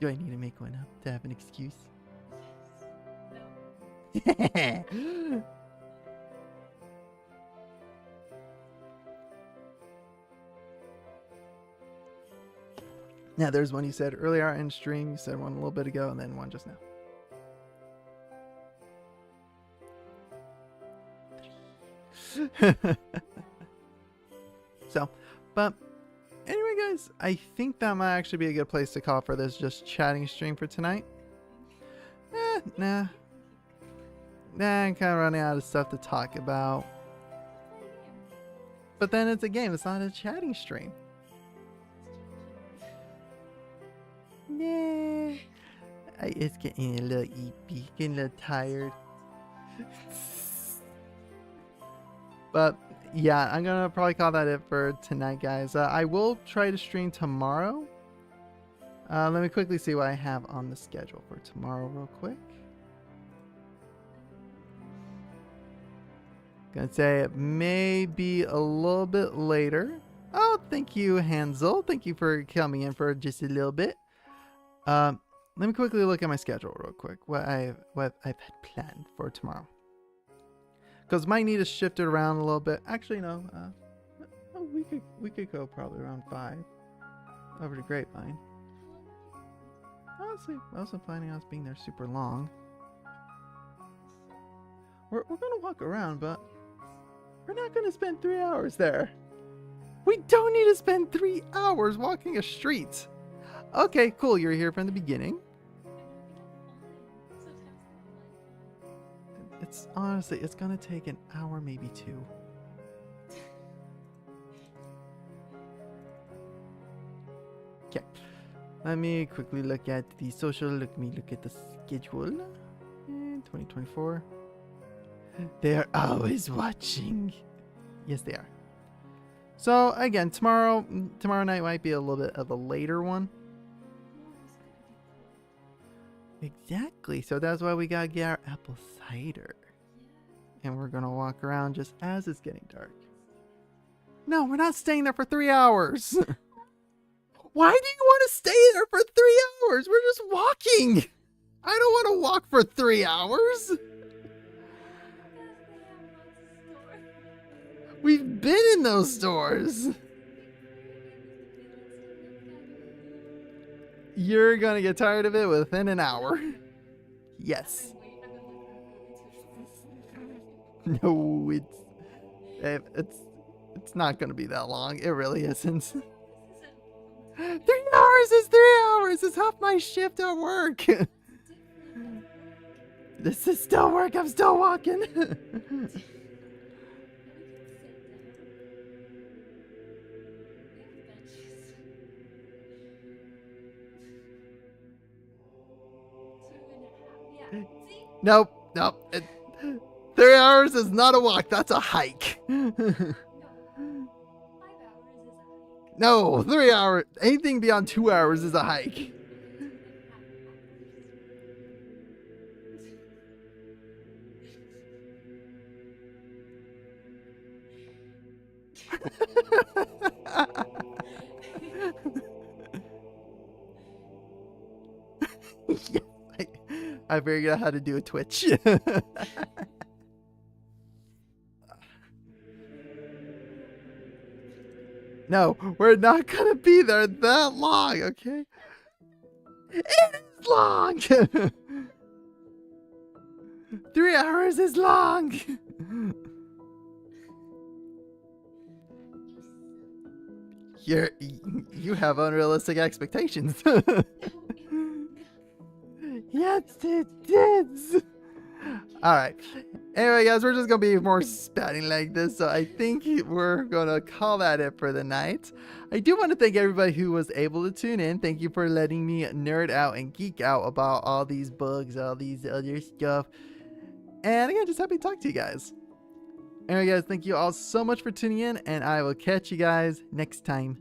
S1: Do I need to make one up to have an excuse? No. Now, there's one you said earlier in stream, you said one a little bit ago, and then one just now. So, but anyway, guys, I think that might actually be a good place to call for this just chatting stream for tonight. Nah, I'm kind of running out of stuff to talk about. But then it's a game, it's not a chatting stream. Nah, it's getting a little eepy, getting a little tired. But yeah, I'm gonna probably call that it for tonight, guys. I will try to stream tomorrow. Let me quickly see what I have on the schedule for tomorrow real quick. Gonna say it may be a little bit later. Oh, thank you, Hansel. Thank you for coming in for just a little bit. Let me quickly look at my schedule real quick. What I've had planned for tomorrow. Because might need to shift it around a little bit. Actually, no. We could go probably around 5 over to Grapevine. Honestly, I wasn't planning on us being there super long. We're gonna walk around, but we're not gonna spend 3 hours there. We don't need to spend 3 hours walking a street. Okay, cool. You're here from the beginning. It's honestly, it's gonna take an hour, maybe 2. Okay, let me quickly look at the social. Let me look at the schedule. 2024. They are always watching. Yes, they are. So again, tomorrow night might be a little bit of a later one. Exactly. So that's why we gotta get our apple cider. And we're gonna walk around just as it's getting dark. No, we're not staying there for 3 hours. Why do you want to stay there for 3 hours? We're just walking. I don't want to walk for 3 hours. We've been in those stores. You're going to get tired of it within an hour. Yes. No, it's not going to be that long. It really isn't. 3 hours is 3 hours. It's half my shift at work. This is still work. I'm still walking. Nope. 3 hours is not a walk. That's a hike. No, 3 hours. Anything beyond 2 hours is a hike. Yeah, I figured out how to do a Twitch. No, we're not gonna be there that long, okay? It is long! 3 hours is long! You have unrealistic expectations. Yes, it is. Alright. Anyway, guys, we're just going to be more spouting like this, so I think we're going to call that it for the night. I do want to thank everybody who was able to tune in. Thank you for letting me nerd out and geek out about all these bugs, all these other stuff. And again, just happy to talk to you guys. Anyway, guys, thank you all so much for tuning in, and I will catch you guys next time.